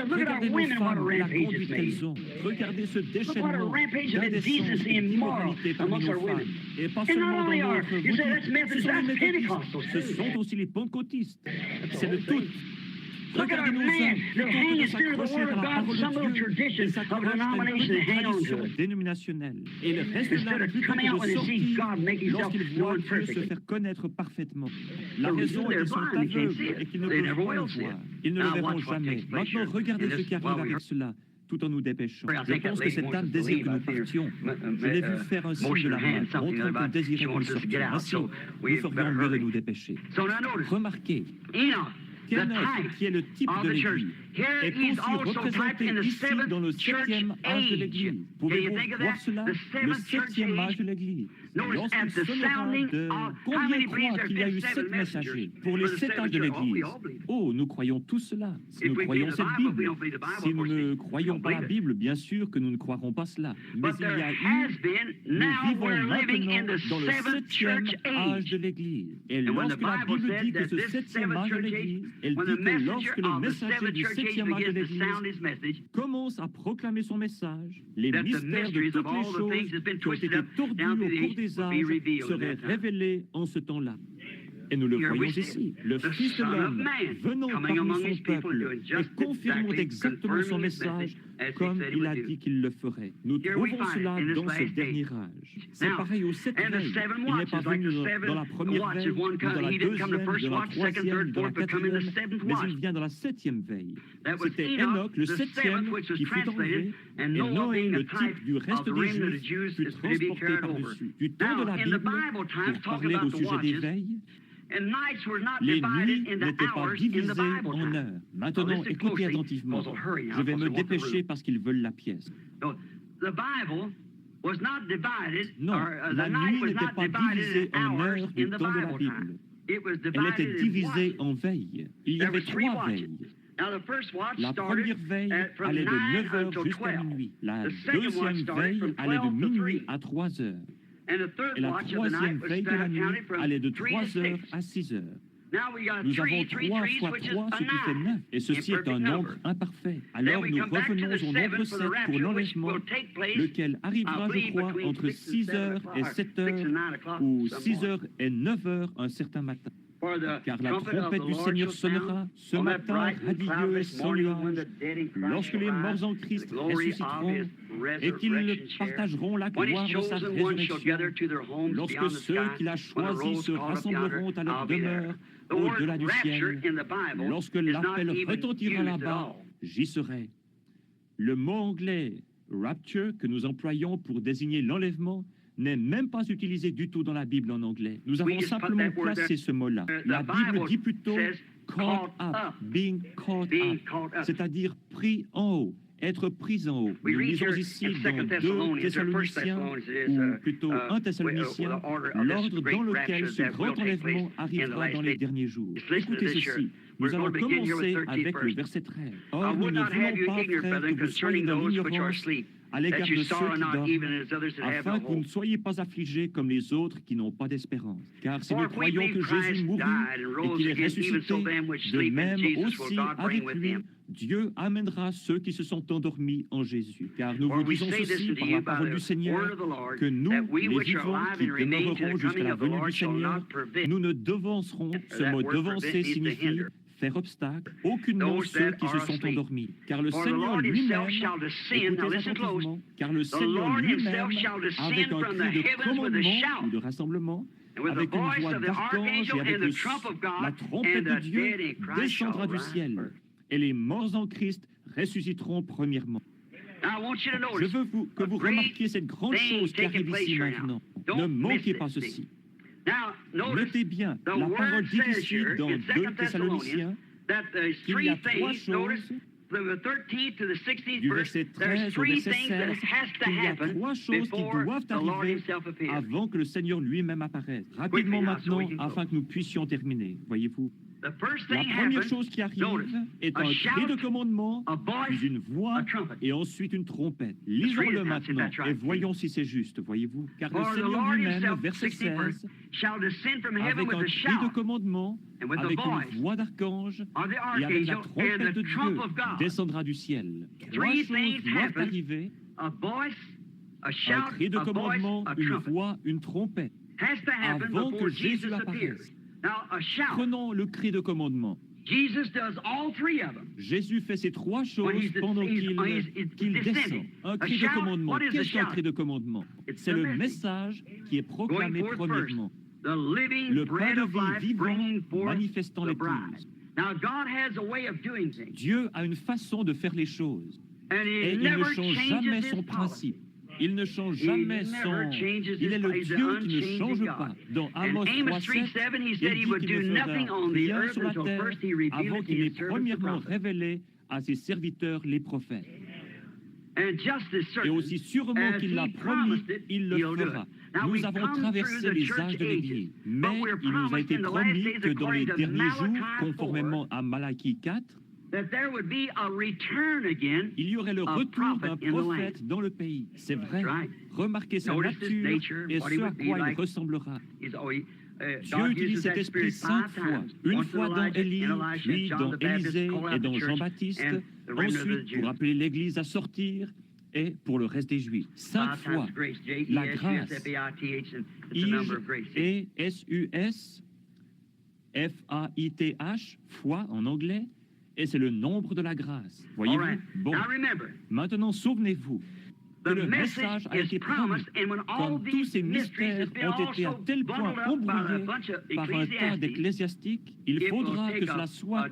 Regardez nos femmes et la conduite qu'elles ont. Regardez ce déchaînement d'indécence et d'immoralité parmi nos femmes. Et pas seulement dans notre vous dites, ce sont les méthodistes, ce sont aussi les pentecôtistes. C'est le tout. Regardez nos hommes, plutôt que de s'accrocher à la parole de Dieu, ils s'accrochent à une tradition dénominationnelle. Et le reste de l'âme, plutôt que de sortir lorsqu'ils voient Dieu se faire connaître parfaitement. La raison est qu'ils sont aveugles et qu'ils ne peuvent pas le voir. Ils ne le verront jamais. Maintenant, regardez ce qui arrive avec cela, tout en nous dépêchant. Je pense que cette dame désire que nous partions. Je l'ai vu faire un signe de la main, montrant qu'elle désirait qu'on sorte. Ainsi, nous ferions mieux de nous dépêcher. Remarquez, Enoch, qui est le type de l'Église, est aussi représenté ici dans le 7e âge de l'Église. Pouvez-vous voir cela? Le 7e âge de l'Église. Lorsqu'il sonnera de combien croient qu'il y a eu 7 messagers pour les 7 âges de l'Église? Oh, nous croyons tous cela. Si nous croyons cette Bible, si nous ne croyons pas la Bible, bien sûr que nous ne croirons pas cela. Mais il y a eu, nous vivons maintenant dans le 7e âge de l'Église. Et lorsque la Bible dit que ce 7e âge de l'Église, elle dit que lorsque le messager du 7e âge de l'Église commence à proclamer son message, les mystères de toutes les choses qui ont été tordus au cours des âges seraient révélés en ce temps-là. Et nous le voyons ici, le Fils de l'homme venant parmi son peuple et confirmant exactement son message comme il a dit qu'il le ferait. Nous trouvons cela dans ce dernier âge. C'est pareil aux 7 veilles. Il n'est pas venu dans la première veille, ou dans la deuxième, dans la troisième, dans la quatrième, mais il vient dans la 7e veille. C'était Enoch, le 7e, qui fut enlevé, et Noé, le type du reste des Juifs, fut transporté par-dessus. Du temps de la Bible, pour parler au sujet des veilles, les nuits n'étaient pas divisées en heures. Maintenant, écoutez attentivement. Je vais me dépêcher parce qu'ils veulent la pièce. Non, la nuit n'était pas divisée en heures du temps de la Bible. Elle était divisée en veilles. Il y avait 3 veilles. La première veille allait de 9 heures jusqu'à minuit. La deuxième veille allait de minuit à 3 heures. Et la troisième veille de la nuit allait de 3 heures à 6 heures. Nous avons 3 fois 3, ce qui fait 9. Et ceci est un nombre imparfait. Alors nous revenons au nombre 7 pour l'enlèvement, lequel arrivera, je crois, entre 6 heures et 7 heures, ou 6 heures et 9 heures un certain matin. Car la trompette du Seigneur sonnera ce matin radieux et sans nuage, lorsque les morts en Christ ressusciteront et qu'ils partageront la gloire de sa résurrection, lorsque ceux qu'il a choisis se rassembleront à leur demeure au-delà du ciel, lorsque l'appel retentira là-bas, j'y serai. Le mot anglais « rapture » que nous employons pour désigner l'enlèvement n'est même pas utilisé du tout dans la Bible en anglais. Nous avons simplement placé ce mot-là. La Bible dit plutôt « caught up »,« being caught up », c'est-à-dire pris en haut, être pris en haut. Nous lisons ici dans 2 Thessaloniciens, ou plutôt 1 Thessaloniciens, l'ordre dans lequel ce grand enlèvement arrivera dans les derniers jours. Écoutez ceci. Nous allons commencer avec le verset 13. Or, nous ne voulons pas, frères, que vous soyez dans l'ignorance à l'égard de ceux qui dorment, afin que vous ne soyez pas affligés comme les autres qui n'ont pas d'espérance. Car si nous croyons que Jésus mourut et qu'il est ressuscité, de même aussi avec lui, Dieu amènera ceux qui se sont endormis en Jésus. Car nous vous disons ceci par la parole du Seigneur, que nous, les vivants qui demeurerons jusqu'à la venue du Seigneur, nous ne devancerons, ce mot devancer signifie faire obstacle aucunement ceux qui se sont endormis. Car le Seigneur lui-même, écoutez attentivement, car le Seigneur lui-même, avec un cri de commandement ou de rassemblement, avec une voix d'archange et avec la trompette de Dieu, descendra du ciel. Et les morts en Christ ressusciteront premièrement. Je veux que vous remarquiez cette grande chose qui arrive ici maintenant. Ne manquez pas ceci. Notez bien, la parole dit ici dans 2 Thessaloniciens qu'il y a 3 choses, du verset 13 au verset 16, qu'il y a 3 choses qui doivent arriver avant que le Seigneur lui-même apparaisse. Rapidement maintenant, afin que nous puissions terminer, voyez-vous. La première chose qui arrive est un cri de commandement, puis une voix, et ensuite une trompette. Lisons-le maintenant et voyons si c'est juste, voyez-vous. Car le Seigneur lui-même, verset 16, avec un cri de commandement, avec une voix d'archange, et avec la trompette de Dieu, descendra du ciel. 3 choses doivent arriver: un cri de commandement, une voix, une trompette, avant que Jésus apparaisse. Prenons le cri de commandement. Jésus fait ces 3 choses pendant qu'il descend. Un cri de commandement. Qu'est-ce qu'un cri de commandement? C'est le message qui est proclamé premièrement. Le pain de vie vivant manifestant l'épouse. Dieu a une façon de faire les choses. Et il ne change jamais son principe. Il ne change jamais son... Il est le Dieu qui ne change pas. Dans Amos 3:7, il dit qu'il ne fera rien sur la terre avant qu'il ait premièrement révélé à ses serviteurs les prophètes. Et aussi sûrement qu'il l'a promis, il le fera. Nous avons traversé les âges de l'Église, mais il nous a été promis que dans les derniers jours, conformément à Malachie 4, il y aurait le retour d'un prophète dans le pays. C'est vrai. Remarquez sa nature et ce à quoi il ressemblera. Dieu utilise cet esprit 5 fois. Une fois dans Élie, puis dans Élisée et dans Jean-Baptiste. Ensuite, pour appeler l'Église à sortir et pour le reste des Juifs. 5 fois. La grâce. I-G-E-S-U-S, F-A-I-T-H, foi en anglais. Et c'est le nombre de la grâce. Voyez-vous? Bon. Maintenant, souvenez-vous que le message a été promis. Quand tous ces mystères ont été à tel point embrouillés par un tas d'ecclésiastiques, il faudra que cela soit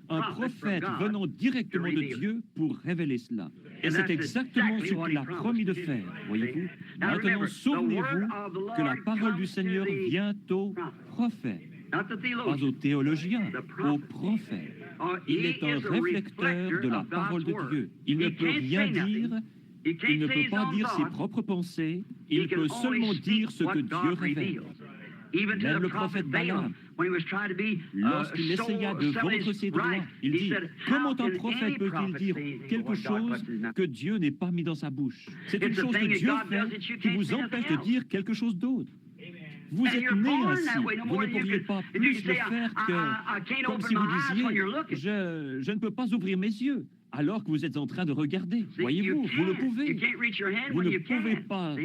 un prophète venant directement de Dieu pour révéler cela. Et c'est exactement ce qu'il a promis de faire, voyez-vous. Maintenant, souvenez-vous que la parole du Seigneur vient au prophète, pas aux théologiens, au prophète. Il est un réflecteur de la parole de Dieu. Il ne peut rien dire, il ne peut pas dire ses propres pensées, il peut seulement dire ce que Dieu révèle. Même le prophète Balaam, lorsqu'il essaya de vendre ses droits, il dit, comment un prophète peut-il dire quelque chose que Dieu n'ait pas mis dans sa bouche? C'est une chose que Dieu fait qui vous empêche de dire quelque chose d'autre. Vous êtes né ainsi. Vous ne pourriez pas plus le faire que comme si vous disiez, je ne peux pas ouvrir mes yeux, alors que vous êtes en train de regarder. Voyez-vous, vous le pouvez. Vous ne pouvez pas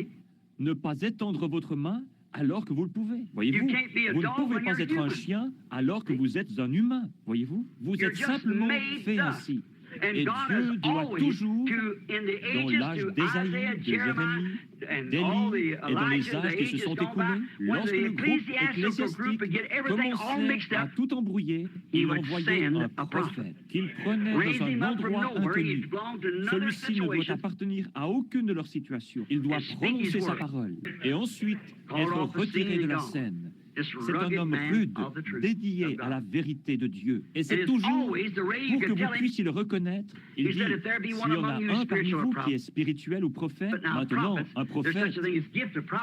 ne pas étendre votre main alors que vous le pouvez. Voyez-vous, vous ne pouvez pas être un chien alors que vous êtes un humain. Voyez-vous, vous êtes simplement fait ainsi. Et Dieu doit toujours, dans l'âge d'Ésaïe, de Jérémie, d'Élie et dans les âges qui se sont écoulés, lorsque le groupe ecclésiastique commençait à tout embrouiller, il envoyait un prophète qu'il prenait dans un endroit inconnu. Celui-ci ne doit appartenir à aucune de leurs situations. Il doit prononcer sa parole et ensuite être retiré de la scène. C'est un homme rude, dédié à la vérité de Dieu. Et c'est toujours pour que vous puissiez le reconnaître. Il dit, s'il y en a un parmi vous qui est spirituel ou prophète, maintenant, un prophète,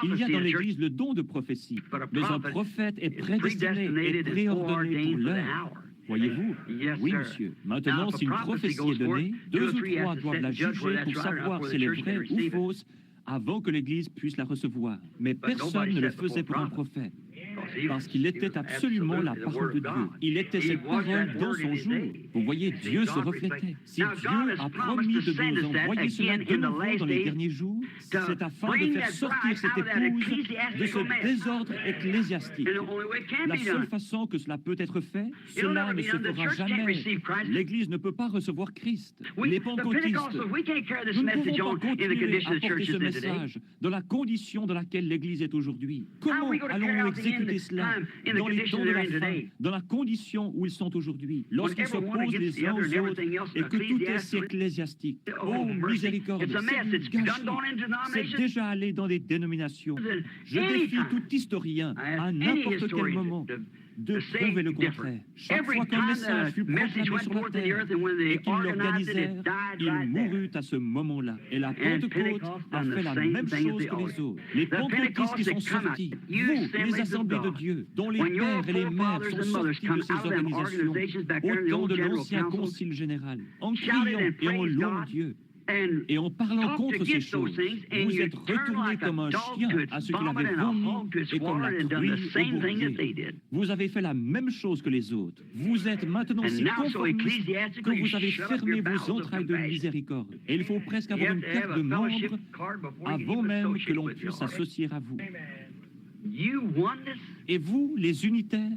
il y a dans l'Église le don de prophétie. Mais un prophète est prédestiné et préordonné pour l'heure. Voyez-vous? Oui, monsieur. Maintenant, si une prophétie est donnée, 2 ou 3 doivent la juger pour savoir si elle est vraie ou fausse, avant que l'Église puisse la recevoir. Mais personne ne le faisait pour un prophète. Parce qu'il était absolument la parole de Dieu. Il était cette parole dans son jour. Vous voyez, Dieu se reflétait. Si Dieu a promis de nous envoyer cela de nouveau dans les derniers jours, c'est afin de faire sortir cette épouse de ce désordre ecclésiastique. La seule façon que cela peut être fait, cela ne se fera jamais. L'Église ne peut pas recevoir Christ. Les pentecôtistes, nous ne pouvons pas continuer à porter ce message dans la condition dans laquelle l'Église est aujourd'hui. Comment allons-nous exécuter cela dans les temps de la fin, dans la condition où ils sont aujourd'hui, lorsqu'ils s'opposent les uns aux autres et que tout est si ecclésiastique? Oh, miséricorde, c'est déjà allé dans des dénominations. Je défie tout historien à n'importe quel moment de prouver le contraire. Chaque fois qu'un message fut proclamé sur la terre et qu'ils l'organisèrent, il mourut à ce moment-là. Et la Pentecôte a fait la même chose que les autres. Les pentecôtistes qui sont sortis, vous, les assemblées de Dieu, dont les pères et les mères sont sortis de ces organisations, au temps de l'ancien concile général, en criant et en louant Dieu. Et en parlant contre ces choses, vous êtes retournés comme un chien à ce qu'il avait vomi et comme la truie au bourbier. Vous avez fait la même chose que les autres. Vous êtes maintenant si conformistes que vous avez fermé vos entrailles de miséricorde. Et il faut presque avoir une carte de membre avant même que l'on puisse s'associer à vous. Et vous, les unitaires,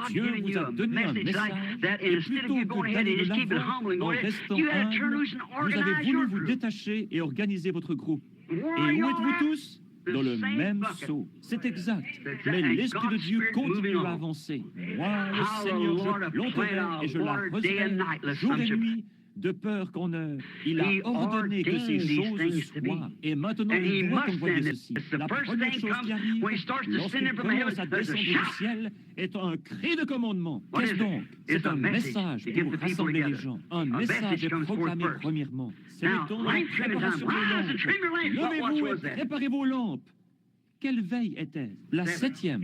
Dieu vous a donné un message, et plutôt que d'aller de l'avant en restant humble, vous avez voulu vous détacher et organiser votre groupe. Et où êtes-vous tous? Dans le même seau. C'est exact. Mais l'Esprit de Dieu continue à avancer. Moi, le Seigneur, je planterai et je l'arroserai jour et nuit, de peur qu'on il a ordonné que ces choses soient. Et maintenant, il doit envoyer ceci. La première chose qui arrive, lorsqu'il commence à descendre du ciel, est un cri de commandement. Qu'est-ce donc? C'est un message pour rassembler les gens. Un message est proclamé premièrement. C'est le temps de la préparation des lampes. Levez-vous et préparez vos lampes. Quelle veille était-ce? La 7e.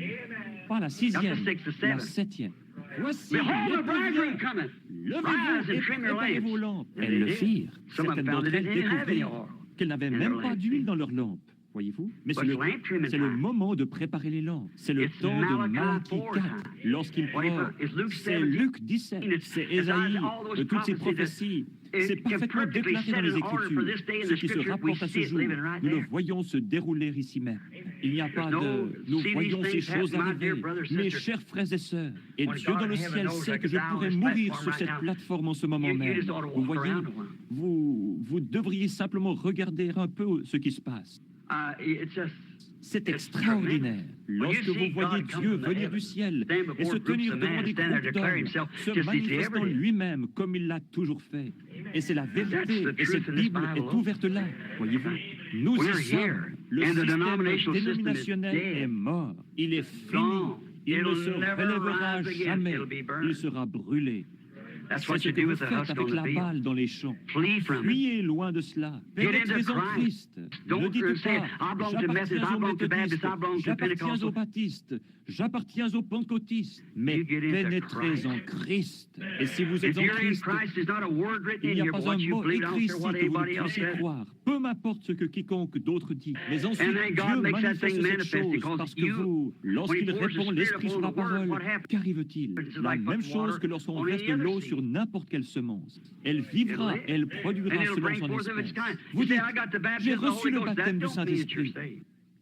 Pas la 6e, la 7e. Voici, levez-vous et préparez vos lampes. Elles le firent. Certaines d'entre elles découvrirent qu'elles n'avaient même pas d'huile dans leurs lampes. Voyez-vous? Mais c'est le moment de préparer les lampes. C'est le temps de Malachie 4, lorsqu'il prend. C'est Luc 17, c'est Ésaïe, toutes ces prophéties. C'est parfaitement déclaré dans les Écritures. Ce qui se rapporte à ce jour, nous le voyons se dérouler ici même. Il n'y a pas de... Nous voyons ces choses arriver, mes chers frères et sœurs. Et Dieu dans le ciel sait que je pourrais mourir sur cette plateforme en ce moment même. Vous voyez, vous devriez simplement regarder un peu ce qui se passe. C'est extraordinaire. Lorsque vous voyez Dieu venir du ciel et se tenir devant des groupes d'hommes, se manifestant lui-même comme il l'a toujours fait. Et c'est la vérité, et cette Bible est ouverte là, voyez-vous. Nous y sommes. Le système dénominationnel est mort. Il est fini. Il ne se relèvera jamais. Il sera brûlé. C'est ce que vous faites avec la balle dans les champs. Fuyez loin de cela. Pénétrez en Christ. Ne dites pas, j'appartiens aux méthodistes, j'appartiens aux baptistes, j'appartiens aux pentecôtistes. Mais pénétrez en Christ. Et si vous êtes en Christ, il n'y a pas un mot écrit ici que vous ne puissiez croire. Peu m'importe ce que quiconque d'autre dit. Mais ensuite, Dieu manifeste cette chose parce que vous, lorsqu'il répond l'Esprit sur la parole, qu'arrive-t-il? La même chose que lorsqu'on verse de l'eau sur n'importe quelle semence. Elle vivra, elle produira selon son espèce. Vous dites, j'ai reçu le baptême du Saint-Esprit.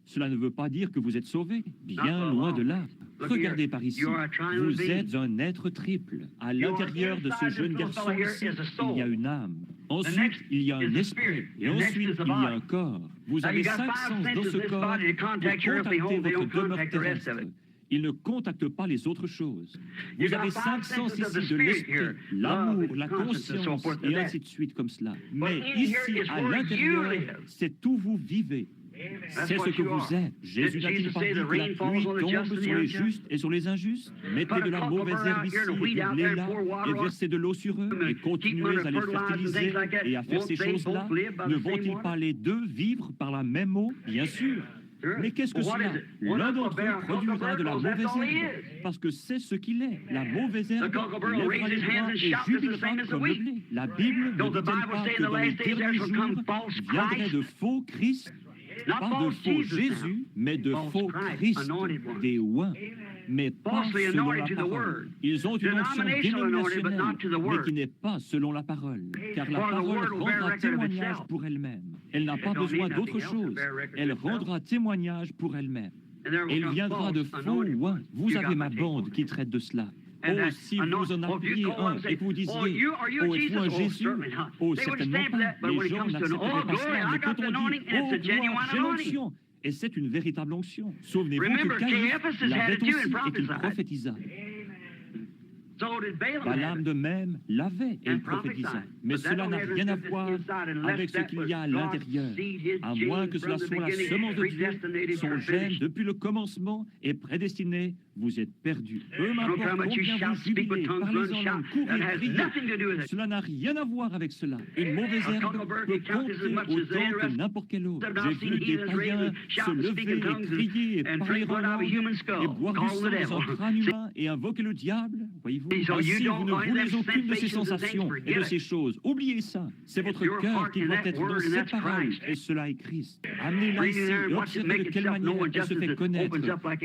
Cela ne veut pas dire que vous êtes sauvé. Bien loin de là. Regardez par ici. Vous êtes un être triple. À l'intérieur de ce jeune garçon ici, il y a une âme. Ensuite, il y a un esprit. Et ensuite, il y a un corps. Vous avez 5 sens dans ce corps pour contacter votre demeure terrestre. Il ne contacte pas les autres choses. Vous avez 5 sens ici de l'esprit, l'amour, la conscience, et ainsi de suite comme cela. Mais ici, à l'intérieur, c'est où vous vivez. C'est ce que vous êtes. Jésus n'a-t-il pas dit que la pluie tombe sur les justes et sur les injustes? Mettez de la mauvaise herbe ici, établez-la, et versez de l'eau sur eux, et continuez à les fertiliser et à faire ces choses-là. Ne vont-ils pas les deux vivre par la même eau? Bien sûr. Mais qu'est-ce que cela? L'un d'entre eux produira de la mauvaise herbe, parce que c'est ce qu'il est. La mauvaise herbe lèvera les bras et jubilera comme le blé. La Bible ne dit-elle pas que dans les derniers jours viendraient de faux Christ? Pas de faux Jésus, mais de faux Christ, des oins, mais pas selon la parole. Ils ont une onction dénominationnelle, mais qui n'est pas selon la parole. Car la parole rendra témoignage pour elle-même. Elle n'a pas besoin d'autre chose. Elle rendra témoignage pour elle-même. Et il viendra de faux oins. Vous avez ma bande qui traite de cela. Oh, si vous en appuyez un et que vous disiez, oh, êtes-vous un Jésus? Oh, certainement pas. Les gens n'accepteraient pas cela, mais quand on dit, oh, moi, j'ai l'onction, et c'est une véritable onction. Souvenez-vous que Caïphe l'avait aussi et qu'il prophétisa. Balaam de même l'avait et il prophétisa. Mais cela n'a rien à voir avec ce qu'il y a à l'intérieur, à moins que cela soit la semence de Dieu. Son gène, depuis le commencement, est prédestiné. Vous êtes perdus. Peu m'importe combien vous jubilez, parlez en langue, courez, priez. Cela n'a rien à voir avec cela. Une mauvaise herbe peut compter autant que n'importe quelle autre. J'ai vu des païens se lever et crier et parler en langue et boire du sang dans un crâne humain et invoquer le diable. Voyez-vous? Ainsi, vous ne voulez aucune de ces sensations et de ces choses. Oubliez ça. C'est votre cœur qui doit être dans cette parole, et cela est Christ. Amenez-la ici et observez de quelle manière elle se fait connaître,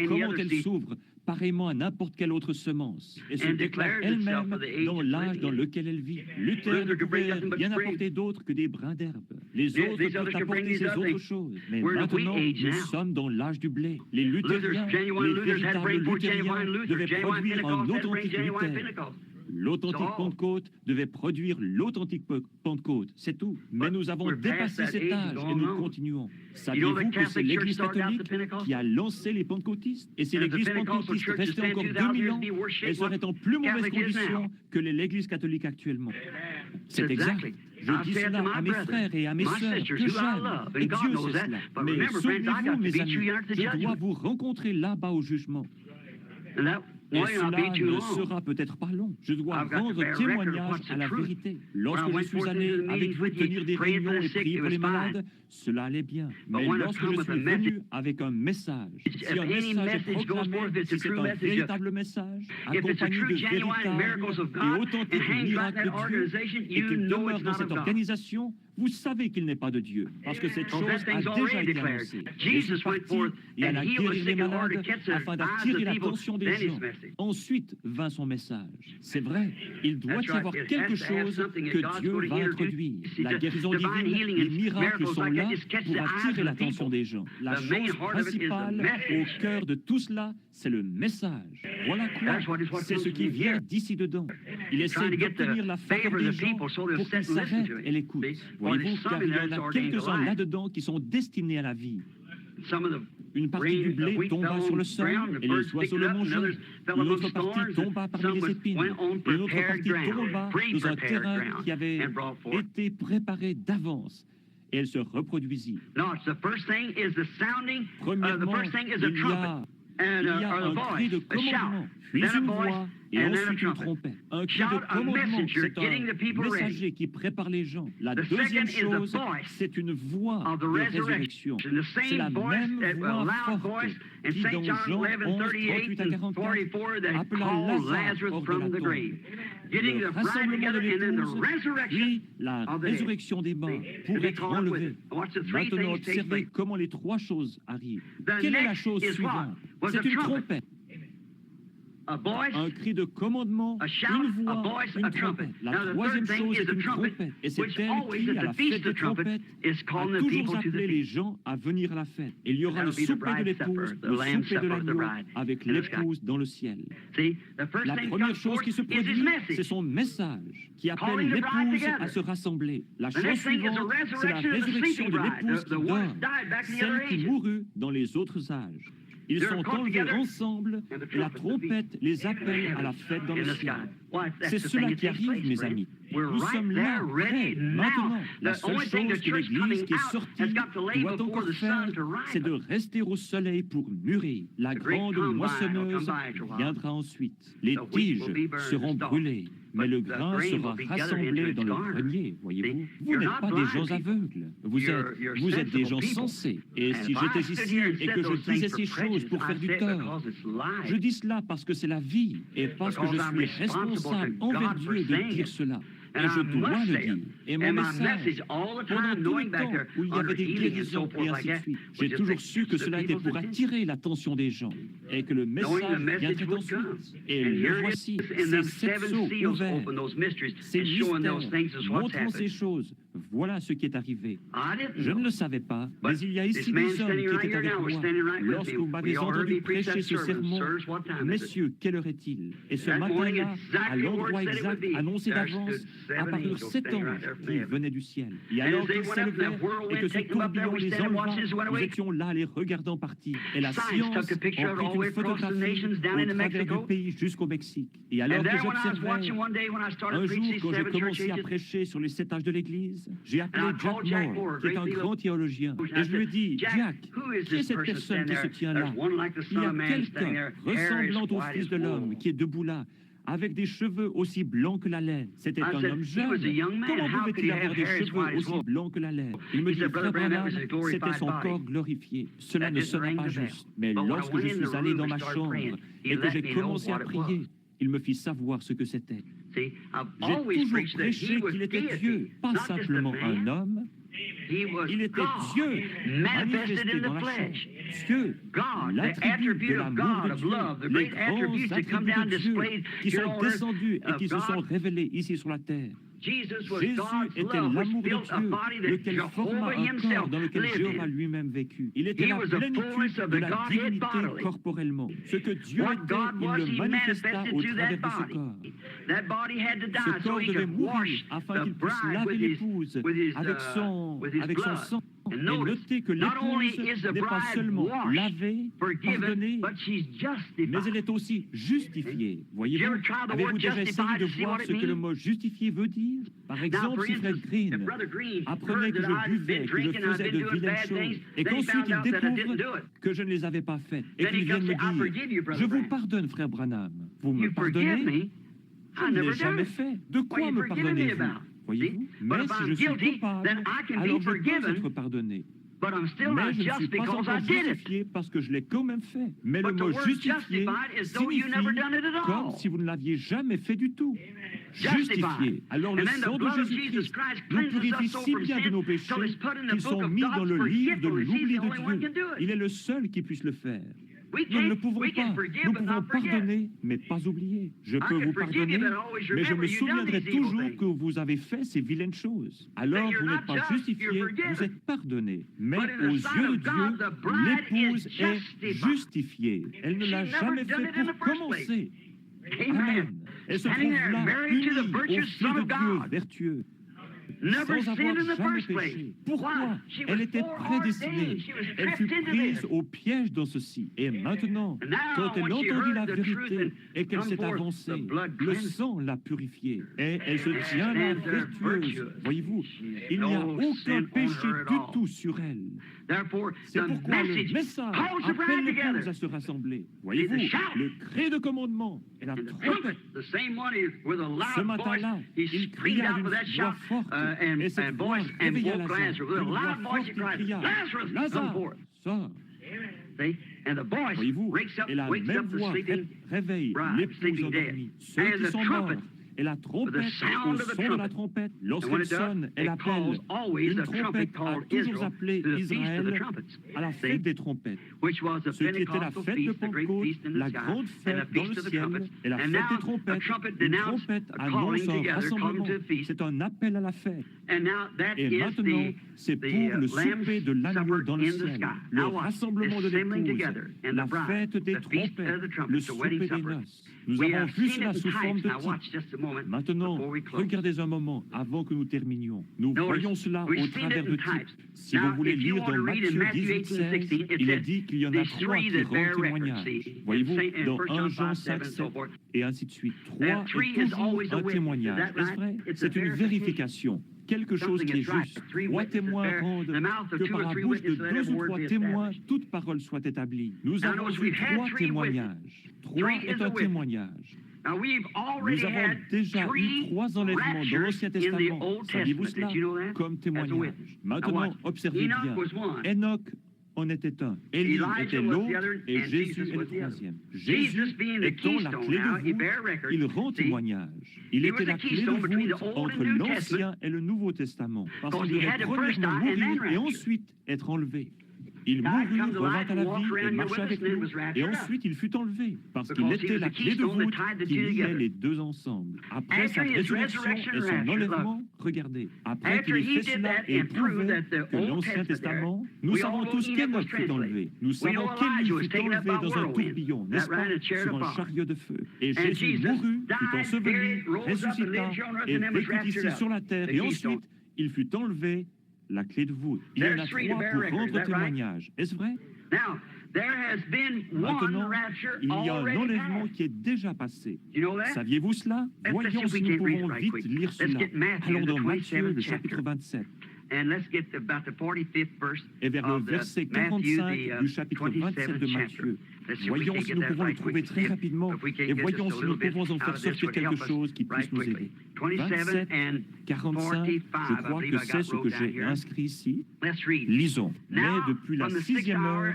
comment elle s'ouvre, pareillement à n'importe quelle autre semence, et se déclare elle-même dans l'âge dans lequel elle vit. Luther ne pouvait rien apporter d'autre que des brins d'herbe. Les autres peuvent apporter ces autres choses. Mais maintenant, nous sommes dans l'âge du blé. Les luthériens, les véritables luthériens, devaient produire un authentique Luther. L'authentique Pentecôte devait produire l'authentique Pentecôte, c'est tout. Mais nous avons dépassé cet âge et nous continuons. Saviez-vous que c'est l'Église catholique qui a lancé les pentecôtistes? Et si l'Église pentecôtiste restait encore 2000 ans, elle serait en plus mauvaise condition que l'Église catholique actuellement. C'est exact. Je dis cela à mes frères et à mes sœurs que j'aime, et Dieu sait cela. Mais souvenez-vous, mes amis, je dois vous rencontrer là-bas au jugement. Et cela ne sera peut-être pas long. Je dois rendre témoignage à la vérité. Lorsque je suis allé avec vous tenir des réunions et prier pour les malades, cela allait bien. Mais lorsque je suis venu avec un message, si un message est proclamé, si c'est un véritable message, accompagné de véritables et authentiques miracles de Dieu, et qu'il demeure dans cette organisation, vous savez qu'il n'est pas de Dieu, parce que cette chose a déjà été annoncée. Jésus est parti et alla guérir les malades afin d'attirer l'attention des gens. Ensuite vint son message. C'est vrai, il doit y avoir quelque chose que Dieu va introduire. La guérison divine, les miracles sont là pour attirer l'attention des gens. La chose principale au cœur de tout cela, c'est le message. Voilà quoi, c'est ce qui vient d'ici dedans. Il essaie d'obtenir la faveur des gens pour qu'ils s'arrêtent et l'écoutent. Voyez-vous, car il y en a quelques-uns là-dedans qui sont destinés à la vie. Une partie du blé tomba sur le sol et les oiseaux le mangèrent. Une autre partie tomba parmi les épines. Une autre partie tomba dans un terrain qui avait été préparé d'avance. Et elle se reproduisit. Premièrement, il y a un cri de commandement, puis une voix, et ensuite une trompette. Un cri de commandement, c'est un messager qui prépare les gens. La deuxième chose, c'est une voix de résurrection. C'est la même voix forte qui, dans Jean 11, 38 à 44, appela Lazare hors de la tombe. Le rassemblement de l'épouse, puis la résurrection des morts pour être enlevés. Maintenant, observez comment les trois choses arrivent. Quelle est la chose suivante? C'est une trompette. Un cri de commandement, une voix, une trompette. La troisième chose est une trompette. Et c'est elle qui, à la fête de trompette, a toujours appelé les gens à venir à la fête. Il y aura le souper de l'épouse, le souper de l'agneau, avec l'épouse dans le ciel. La première chose qui se produit, c'est son message, qui appelle l'épouse à se rassembler. La chose suivante, c'est la résurrection de l'épouse qui dort, celle qui mourut dans les autres âges. Ils sont enlevés ensemble et la trompette les appelle à la fête dans le ciel. C'est cela qui arrive, mes amis. Nous sommes là, prêts, maintenant. La seule chose que l'Église qui est sortie doit encore faire, c'est de rester au soleil pour mûrir. La grande moissonneuse viendra ensuite. Les tiges seront brûlées, mais le grain sera rassemblé dans le grenier, voyez-vous. Vous n'êtes pas des gens aveugles. Vous êtes des gens sensés. Et si j'étais ici et que je disais ces choses pour faire du tort, je dis cela parce que c'est la vie et parce que je suis responsable envers Dieu de dire cela. Et je dois le dire. Et mon message, pendant tout le temps où il y avait des guérisons et ainsi de suite, j'ai toujours su que cela était pour attirer l'attention des gens et que le message viendrait ensuite. Et le voici, ces 7 sceaux ouverts, ces mystères, montrant ces choses. Voilà ce qui est arrivé. Je ne le savais pas, mais il y a ici des hommes qui étaient avec moi lorsque vous m'avez entendu prêcher ce sermon. Messieurs, quelle heure est-il? Et ce matin-là, à l'endroit exact, annoncé d'avance, apparurent 7 anges qui venaient du ciel. Et alors qu'ils s'élevèrent et que ce tourbillon les enleva, nous étions là les regardant partir. Et la science en prit une photographie au travers du pays jusqu'au Mexique. Et alors que j'observais, un jour quand j'ai commencé à prêcher sur les 7 âges de l'Église, j'ai appelé Jack Moore, qui est un grand théologien, et je lui ai dit, Jack, qui est cette personne qui se tient là? Il y a quelqu'un ressemblant au Fils de l'homme qui est debout là, avec des cheveux aussi blancs que la laine. C'était un homme jeune. Comment pouvait-il avoir des cheveux aussi blancs que la laine? Il me dit, Frère Branham, c'était son corps glorifié. Cela ne sonna pas juste. Mais lorsque je suis allé dans ma chambre et que j'ai commencé à prier, il me fit savoir ce que c'était. J'ai toujours prêché qu'il était Dieu, pas simplement un homme. Il était Dieu, manifesté dans la chair. Dieu, l'attribut de l'amour de Dieu, les grands attributs de Dieu qui sont descendus et qui se sont révélés ici sur la terre. Jésus était l'amour de Dieu, lequel forma un corps dans lequel Jéhovah lui-même vécut. Il était la plénitude de la divinité corporellement. Ce que Dieu était, il le manifesta au travers de ce corps. Ce corps devait mourir afin qu'il puisse laver l'épouse avec son sang. Et notez que l'épouse n'est pas seulement lavée, pardonnée, mais elle est aussi justifiée. Voyez-vous, avez-vous déjà essayé de voir ce que le mot justifié veut dire? Par exemple, si Fred Green apprenait que je buvais, que je faisais de vilaines choses, et qu'ensuite il découvre que je ne les avais pas faites, et qu'il vienne me dire, je vous pardonne, frère Branham. Vous me pardonnez? Je ne l'ai jamais fait. De quoi me pardonnez-vous? Voyez-vous? Mais si je suis coupable, alors je peux être pardonné. Mais je ne suis pas encore justifié parce que je l'ai quand même fait. Mais le mot justifié signifie comme si vous ne l'aviez jamais fait du tout. Justifié. Alors le sang de Jésus-Christ nous purifie si bien de nos péchés qu'ils sont mis dans le livre de l'oubli de Dieu. Il est le seul qui puisse le faire. Nous ne le pouvons pas. Nous pouvons pardonner, mais pas oublier. Je peux vous pardonner, mais je me souviendrai toujours que vous avez fait ces vilaines choses. Alors vous n'êtes pas justifié, vous êtes pardonné. Mais aux yeux de Dieu, l'épouse est justifiée. Elle ne l'a jamais fait pour commencer. Amen. Elle se trouve là, unie au Fils de Dieu vertueux. Sans avoir jamais péché. Pourquoi? Elle était prédestinée. Elle fut prise au piège dans ceci. Et maintenant, quand elle entendit la vérité et qu'elle s'est avancée, le sang l'a purifiée. Et elle se tient là vertueuse. Voyez-vous, il n'y a aucun péché du tout sur elle. C'est pourquoi le message appelle l'épouse à se rassembler. Voyez-vous, le cri de commandement et la trompette. Ce matin-là, il cria d'une voix forte. Et cette voix réveilla Lazare. Une voix forte qui cria, Lazare, sors. Voyez-vous, et la même voix réveille l'épouse endormie. Ceux qui sont morts. Et la trompette, au son de la trompette, lorsqu'elle sonne, elle appelle. Une trompette a toujours appelé Israël à la fête des trompettes, ce qui était la fête de Pentecôte, la grande fête dans le ciel, et la fête des trompettes. Une trompette annonce un rassemblement, c'est un appel à la fête. Et maintenant, c'est pour le souper de l'agneau dans le ciel, le rassemblement de l'épouse, la fête des trompettes, le souper des noces. Nous avons vu cela sous forme de type. Maintenant, regardez un moment avant que nous terminions. Nous voyons cela au travers de types. Si vous voulez lire dans Matthieu 18, 16, il est dit qu'il y en a 3 qui rendent témoignage. Voyez-vous, dans 1 Jean 5, 7, et ainsi de suite. 3 est toujours un témoignage. Est-ce vrai? C'est une vérification. Quelque chose qui est juste. 3 témoins rendent que par la bouche de 2 ou 3 témoins, toute parole soit établie. Nous avons eu 3 témoignages. 3 est un témoignage. Nous avons déjà eu 3 enlèvements dans l'Ancien Testament. Saviez-vous cela? Comme témoignage. Maintenant, observez bien. Enoch en était un, Élie était l'autre, et Jésus est le troisième. Jésus étant la clé de voûte, il rend témoignage. Il était la clé de voûte entre l'Ancien et le Nouveau Testament, parce qu'il devait premièrement mourir et ensuite être enlevé. Il mourut, revint à la vie et marcha avec nous, et ensuite il fut enlevé, parce qu'il était la clé de voûte qui liait les deux ensemble. Après sa résurrection et son enlèvement, regardez, après qu'il ait fait cela et prouvé que l'Ancien Testament, nous savons tous qu'Enoch fut enlevé, nous savons qu'Élie fut enlevé dans un tourbillon, n'est-ce pas, sur un chariot de feu. Et Jésus mourut, fut enseveli, ressuscita et vécut ici sur la terre, et ensuite il fut enlevé, la clé de voûte. Il y en a trois pour rendre témoignage. Est-ce vrai? Maintenant, il y a un enlèvement qui est déjà passé. Saviez-vous cela? Voyons si nous pouvons vite lire cela. Allons dans Matthieu, le chapitre 27. Et vers le verset 45 du chapitre 27 de Matthieu. Voyons si nous pouvons le trouver très rapidement et voyons si nous pouvons en faire sortir quelque chose qui puisse nous aider. 27, 45, je crois que c'est ce que j'ai inscrit ici. Lisons. Mais depuis la 6e heure,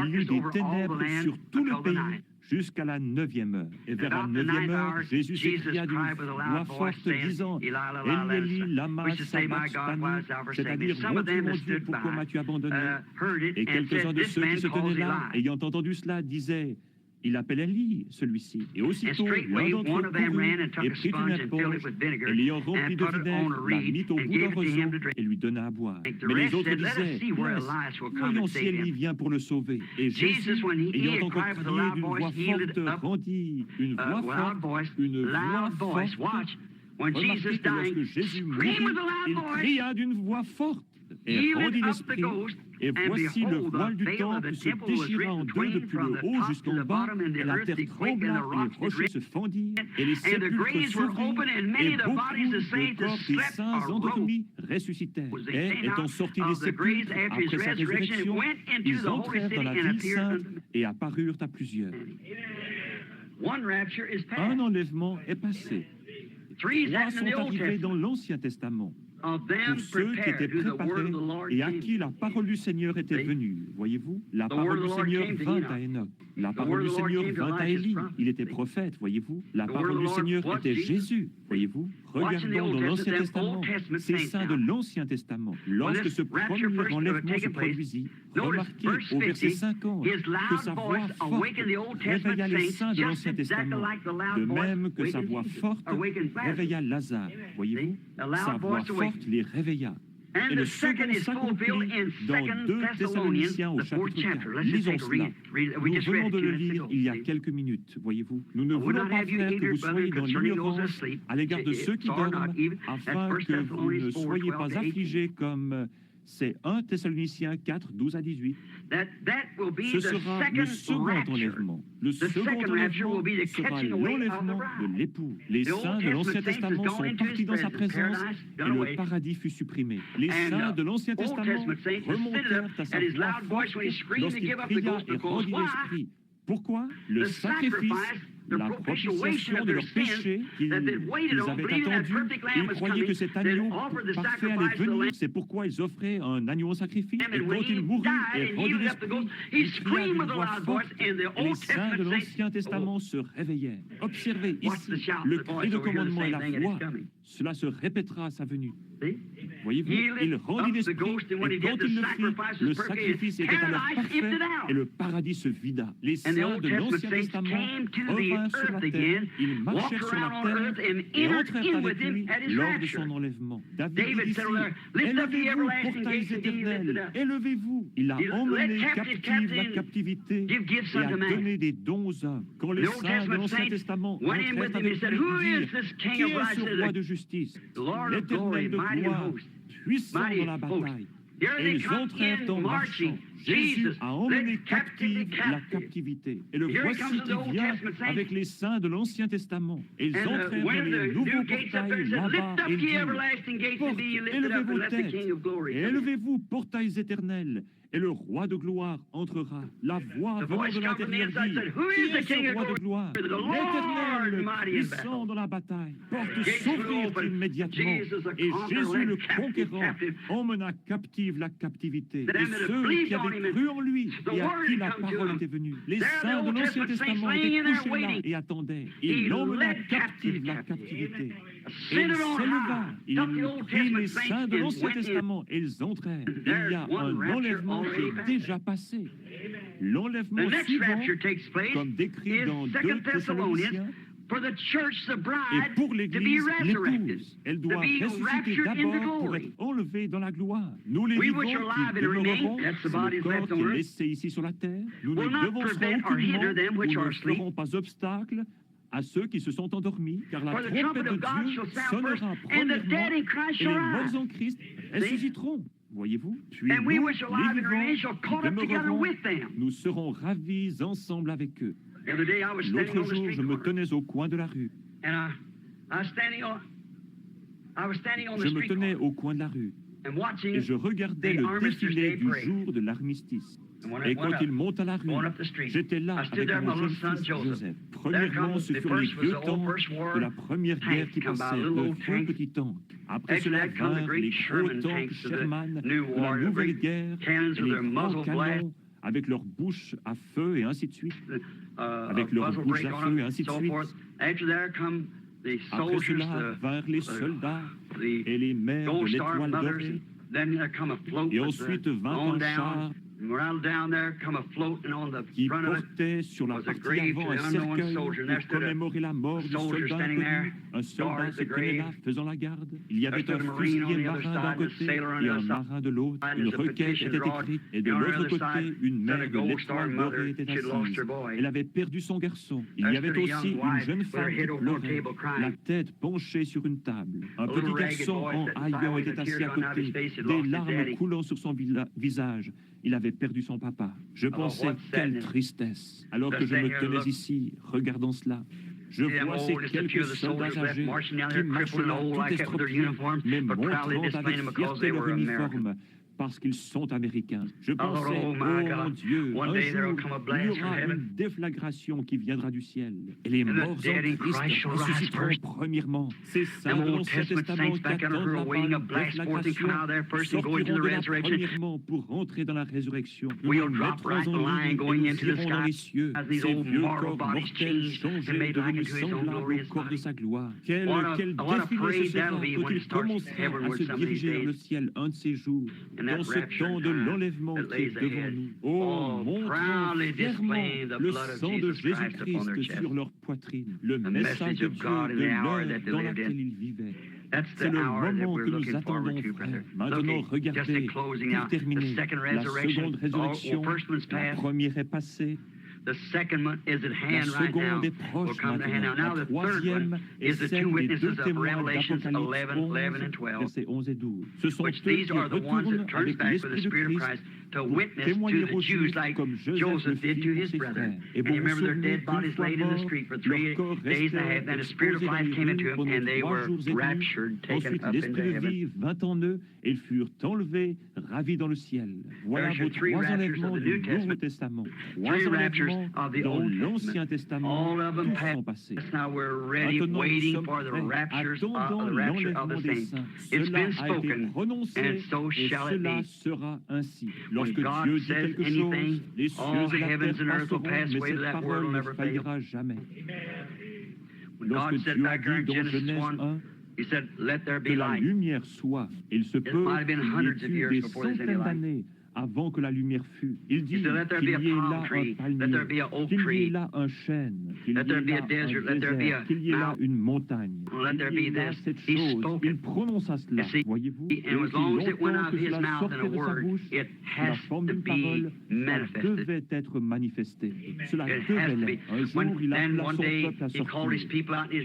il y eut des ténèbres sur tout le pays jusqu'à la 9e heure. Et vers la 9e heure, Jésus s'écria d'une voix forte, disant, Eli, lama sabachthani, c'est-à-dire, mon Dieu, pourquoi m'as-tu abandonné? Et quelques-uns de ceux qui se tenaient là, ayant entendu cela, disaient, il appelle Élie, celui-ci. Et aussitôt, l'un d'entre eux courut et prit une éponge, et l'ayant rempli de vinaigre, la mit au bout d'un roseau et lui donna à boire. Mais les autres disaient, voyons si Élie vient pour le sauver. Et Jésus, ayant encore crié d'une voix forte, rendit une voix forte, Remarquez que lorsque Jésus mourit, il cria d'une voix forte et rendit l'esprit. Et voici le voile du temple se déchira en deux depuis le haut jusqu'en bas, et la terre trembla, et les rochers se fendirent, et les sépulcres s'ouvrirent, et beaucoup de corps des saints endormis ressuscitèrent. Et étant sortis des sépulcres après sa résurrection, ils entrèrent dans la ville sainte et apparurent à plusieurs. Un enlèvement est passé. Trois sont arrivés dans l'Ancien Testament. Pour ceux qui étaient préparés et à qui la parole du Seigneur était venue. Voyez-vous, la parole du Seigneur vint à Enoch. La parole du Seigneur vint à Élie. Il était prophète, voyez-vous. La parole du Seigneur était Jésus, voyez-vous. Regardons dans l'Ancien Testament, ces saints de l'Ancien Testament. Lorsque ce premier enlèvement se produisit, remarquez au verset 50 que sa voix forte réveilla les saints de l'Ancien Testament, de même que sa voix forte réveilla Lazare, voyez-vous. Sa voix forte les réveilla. Et le second s'accomplit dans 2 Thessaloniciens au chapitre 4. Lisons cela. Nous venons de le lire il y a quelques minutes, voyez-vous. Nous ne voulons pas, frères, que vous soyez dans l'ignorance à l'égard de ceux qui dorment, afin que vous ne soyez pas affligés comme... C'est 1 Thessaloniciens 4, 12 à 18. Ce sera le second enlèvement. Le second enlèvement sera l'enlèvement de l'époux. Les saints de l'Ancien Testament sont partis dans sa présence et le paradis fut supprimé. Les saints de l'Ancien Testament remontèrent à sa voix forte lorsqu'il pria et rendit l'esprit. Pourquoi? Le sacrifice, la propitiation de leurs péchés qu'ils avaient attendu, ils croyaient que cet agneau parfait allait venir. C'est pourquoi ils offraient un agneau en sacrifice. Et quand il mourut et rendit l'esprit, il cria d'une voix forte, et les saints de l'Ancien Testament se réveillèrent. Observez ici le cri de commandement et la voix. Cela se répétera à sa venue. Voyez-vous, il rendit l'esprit, et quand il le fit, le sacrifice était alors parfait, et le paradis se vida. Les saints de l'Ancien Testament revinrent sur la terre, ils marchèrent sur la terre, et entrèrent avec lui lors de son enlèvement. David dit ici, élevez-vous, portails éternels, élevez-vous. Il a emmené captive la captivité, et a donné des dons aux hommes. Quand les saints de l'Ancien Testament entrèrent avec lui, ils dirent, qui est ce roi de justice? L'Éternel de gloire, puissant dans la bataille. Et ils entrèrent en marchant. Jésus a emmené captive la captivité. Et le voici qui vient avec les saints de l'Ancien Testament. Et ils entrèrent dans les nouveaux portails là-bas et disent, élevez vos têtes, et élevez-vous, portails éternels, et le roi de gloire entrera. La voix venant de l'intérieur dit, qui est ce roi de gloire? L'Éternel, puissant dans la bataille, porte s'ouvrir immédiatement. Et Jésus le conquérant emmena captive la captivité. Et ceux qui avaient cru en lui et à qui la parole était venue, les saints de l'Ancien Testament étaient couchés là et attendaient. Il emmena captive la captivité. Et il s'éleva, il prit les saints de l'Ancien Testament et ils entrèrent. Il y a un enlèvement qui est déjà passé. L'enlèvement suivant, comme décrit dans 2 Thessaloniciens, et pour l'Église, l'épouse, elle doit ressusciter d'abord pour être enlevée dans la gloire. Nous les vivants qui demeurerons, c'est le corps qui est laissé ici sur la terre. Nous ne devancerons aucunement ou ne ferons pas obstacle à ceux qui se sont endormis, car la trompette de Dieu sonnera premièrement et les morts en Christ ressusciteront. Voyez-vous? Puis nous, les vivants qui demeurerons, nous serons ravis ensemble avec eux. L'autre jour, je me tenais au coin de la rue. Je me tenais au coin de la rue et je regardais le défilé du jour de l'armistice. Et quand il monte à la rue, j'étais là avec mon jeune fils Joseph. Premièrement, ce furent les 2 tanks de la première guerre qui passèrent, de vieux petits tanks. Après cela vinrent les gros tanks Sherman de la nouvelle guerre, et les grands canons avec leur bouche à feu et ainsi de suite. Avec leur bouche à feu et ainsi de suite. Après cela vinrent les soldats et les mères de l'étoile dorée. Et ensuite vint un char qui portait sur la partie avant un cercueil pour commémorer la mort du soldat inconnu. Un soldat se tenait là, faisant la garde. Il y avait un fusilier marin d'un côté et un marin de l'autre. Une requête était écrite et de l'autre côté, une mère de l'étoile dorée était assise. Elle avait perdu son garçon. Il y avait aussi une jeune femme qui pleurait, la tête penchée sur une table. Un petit garçon en haillons était assis à côté, des larmes coulant sur son visage. Il avait perdu son papa. Je pensais, quelle tristesse. Alors que je me tenais ici, regardant cela, je vois ces quelques soldats âgés qui marchent là tout estropiés, mais montrant avec fierté leur uniforme, parce qu'ils sont américains. Je pensais, oh mon Dieu, un jour, il y aura une déflagration qui viendra du ciel. Et les morts en Christ ressusciteront premièrement. Ces saints de l'Ancien Testament qui attendent la déflagration sortiront de là premièrement pour rentrer dans la résurrection. Nous nous mettrons en ligne et nous irons dans les cieux. Ces vieux corps mortels changés, devenus semblables au corps de sa gloire. Quel défilé ce sera quand il commencera à se diriger vers le ciel un de ces jours. Dans ce temps de l'enlèvement qui est devant nous. Oh, montrant fièrement le sang de Jésus-Christ sur leur poitrine, le message de Dieu de l'heure dans laquelle ils vivaient. C'est le moment que nous attendons, frères. Maintenant, regardez, pour terminer, la seconde résurrection, la première est passée. La seconde est proche maintenant. La troisième est celle des 2 témoins d'Apocalypse 11, versets 11 et 12. Ce sont eux qui retournent avec l'Esprit de Christ pour témoigner aux Juifs comme Joseph le fit pour ses frères. Et vous vous souvenez, 2 fois morts, leur corps restait exposé dans les rues pendant 3 jours et demi. Ensuite, l'Esprit de vie vint en eux et ils furent enlevés, ravis dans le ciel. Voilà vos 3 enlèvements du Nouveau Testament. 3 enlèvements dans l'Ancien Testament, tous sont passés. Maintenant, nous sommes prêts, attendant l'enlèvement des saints. Cela a été prononcé et cela sera ainsi. Lorsque Dieu dit quelque chose, les cieux et la terre passeront, mais cette parole ne faillira jamais. Lorsque Dieu a dit dans Genèse 1, que la lumière soit, il se peut qu'il y ait eu des centaines d'années avant que la lumière fût. Il dit qu'il y ait là un palmier, qu'il y ait là un chêne, qu'il y ait là un désert, qu'il y ait là une montagne, qu'il y ait là cette chose. Il prononça cela, voyez-vous, et aussi longtemps que cela sortait de sa bouche, sous la forme d'une parole, ça devait être manifesté. Cela devait l'être. Un jour, il appela son peuple à sortir.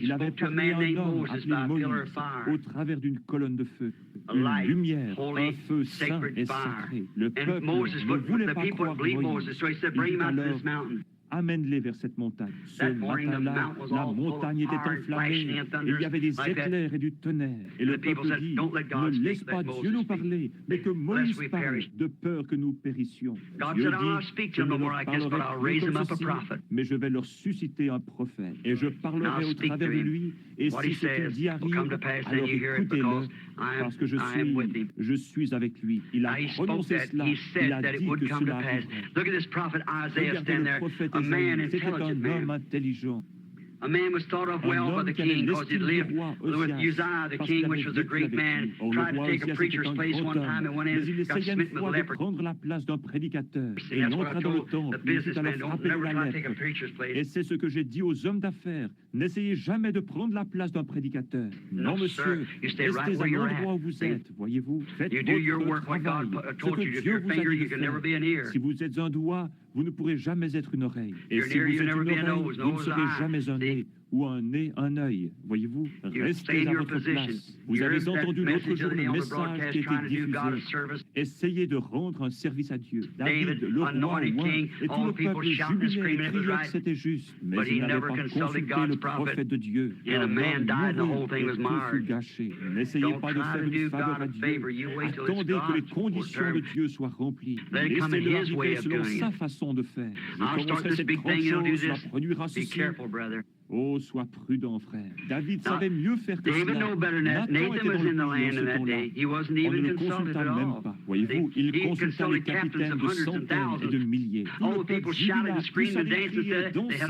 Il avait parlé à un homme appelé Moïse au travers d'une colonne de feu. Une lumière, un feu saint et sacré. Le peuple ne voulait pas croire Moïse. Il dit alors, amène-les vers cette montagne. Ce matin-là, la montagne était enflammée, il y avait des éclairs et du tonnerre. Et le peuple dit, ne laisse pas Dieu nous parler, mais que Moïse parle, de peur que nous périssions. Dieu dit, je ne leur parlerai plus comme ceci, mais je vais leur susciter un prophète, et je parlerai au travers de lui, et si ce qu'il dit arrive, alors écoutez-le, parce que je suis avec lui. Il a prononcé cela, il a dit que cela arriverait. Regardez le prophète Ésaïe, c'était un homme intelligent. A man was thought of well by the king because he lived with Uzziah, the king, which was a great man, tried to take a preacher's place one time and went in, got smitten with leprosy. Prendre la place d'un prédicateur. Et il entra dans le temple, il fut alors frappé de la lèpre. Et c'est ce que j'ai dit aux hommes d'affaires. N'essayez jamais de prendre la place d'un prédicateur. Non, monsieur, restez à l'endroit où vous êtes, voyez-vous. Faites votre travail, ce que Dieu vous a dit de faire. Si vous êtes un doigt, vous ne pourrez jamais être une oreille. Et si vous êtes une oreille, vous ne serez jamais un nez. Ou un nez, un œil. Voyez-vous, restez à votre place. Vous avez entendu l'autre jour le message qui était diffusé. Essayez de rendre un service à Dieu. David, le roi oint, et tout le peuple jubilait et criait que c'était juste. Mais il n'avait pas consulté le prophète de Dieu. Et un homme mourut et tout fut gâché. N'essayez pas de faire une faveur à Dieu. Attendez que les conditions de Dieu soient remplies. Laissez-le arriver selon sa façon de faire. Je commencerai cette grande chose, cela produira ceci. Oh, sois prudent, frère. David savait mieux faire que cela. Nathan était dans le pays en ce temps-là. On ne le consulta même pas. Voyez-vous, il consulta les capitaines de centaines et de milliers. Tout le peuple jubila, poussa des cris et dansa.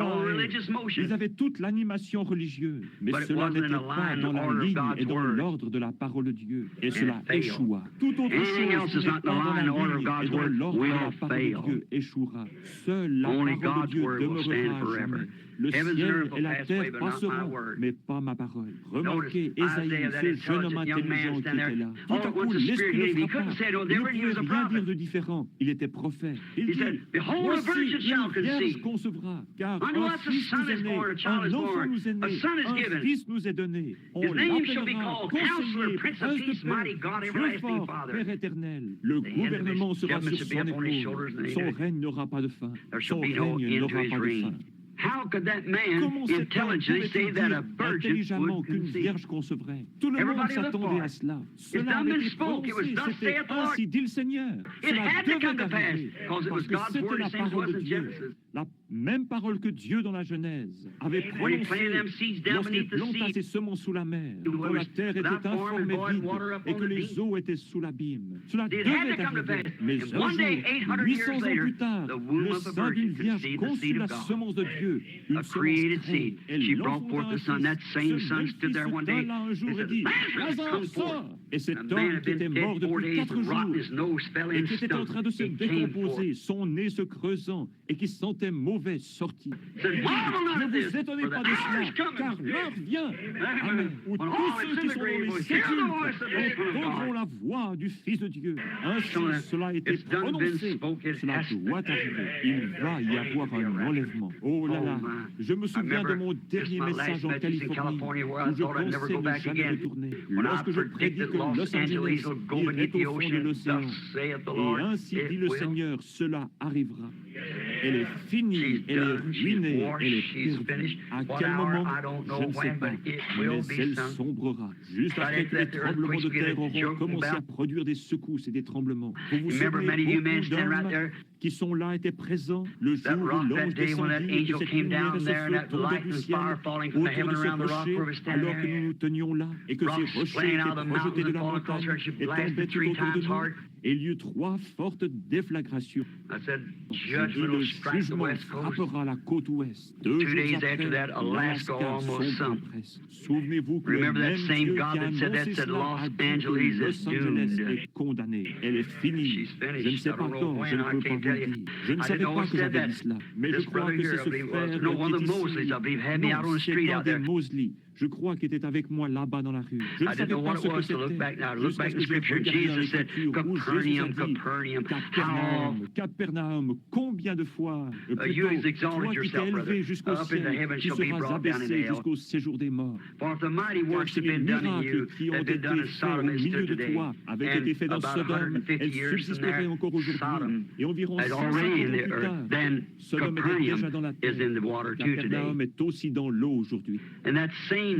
Ils avaient toute l'animation religieuse. Mais cela n'était pas dans la ligne et dans l'ordre de la parole de Dieu. Et cela échoua. Toute autre chose n'est pas dans la ligne et dans l'ordre de la parole de Dieu échouera. Seule la parole de Dieu demeurera jamais. Le ciel et la terre passeront, mais pas ma parole. Remarquez Ésaïe, ce jeune homme intelligent qui était là. Tout à coup, l'esprit le frappa. Il ne pouvait rien dire de différent. Il était prophète. Il dit, voici une vierge concevra, car un fils nous est né, un enfant nous est né, un fils nous est donné. On l'appellera conseiller, prince de paix, Dieu fort, Père éternel. Le gouvernement sera sur son épaule. Son règne n'aura pas de fin. Son règne n'aura pas de fin. How could that man intelligently say that a virgin would qu'une conceive? vierge concevrait? Tout le monde s'attendait à cela. Cela avait été prononcé, c'était ainsi dit le Seigneur. Cela devait arriver, parce que c'était la parole de Dieu. La même parole que Dieu dans la Genèse avait prononcée lorsqu'il planta ses semences sous la mer, quand la terre était informe et vide, et que les eaux étaient sous l'abîme. Cela devait arriver. Mais un jour, 800 ans plus tard, le sein d'une vierge conçut la semence de Dieu, une semence créée. Elle l'enfanta un fils. Ce même fils se tint là un jour et dit, Lazare, sors! Et cet homme qui était mort depuis 4 jours et qui était en train de se décomposer, son nez se creusant et qui sentait mauvais sorti. Ne vous étonnez pas de cela, car l'heure vient, amen, où tous ceux qui sont dans les sépulcres entendront la voix du Fils de Dieu. Ainsi, cela a été prononcé, cela doit arriver. Il va y avoir un enlèvement. Oh là là, je me souviens de mon dernier message en Californie, où je pensais ne jamais retourner. Lorsque je prédis que Los Angeles irait au fond de l'océan, et ainsi dit le Seigneur, cela arrivera. Elle est finie, elle est ruinée, elle est perdue. À quel moment, je ne sais pas, mais elle sombrera. Juste après que les tremblements de terre auront commencé à produire des secousses et des tremblements. Vous vous souvenez, beaucoup d'hommes qui sont là étaient présents le jour où l'ange descendit et que cette lumière et ce feu tombaient du ciel autour de ce rocher, alors que nous nous tenions là et que ces rochers étaient projetés de la montagne et tombaient tout autour de nous. Et il y eut 3 fortes déflagrations. Le jugement frappera la côte ouest. 2 jours après, l'Alaska sombre presque. Souvenez-vous que le même Dieu qui a annoncé cela a dit que Los Angeles est condamné. Elle est finie. Je ne sais pas quand, je ne peux pas vous le dire. Je ne savais pas que j'avais dit cela. Mais je crois que c'est ce frère qui est ici. Non, c'est pas des Mosley. je crois qu'il était avec moi là-bas dans la rue. Je ne savais pas ce que c'était. Jusqu'à ce que je regarde dans l'Écriture où Jésus a dit Capernaum, Capernaum, combien de fois, plutôt, toi qui t'es élevé jusqu'au ciel, tu seras abaissé jusqu'au séjour des morts. Car si les miracles qui ont été faits au milieu de toi avaient été faits dans Sodome, elles subsisteraient encore aujourd'hui. Et environ 150 ans plus tard, Sodome était déjà dans la terre. Capernaum est aussi dans l'eau aujourd'hui. Et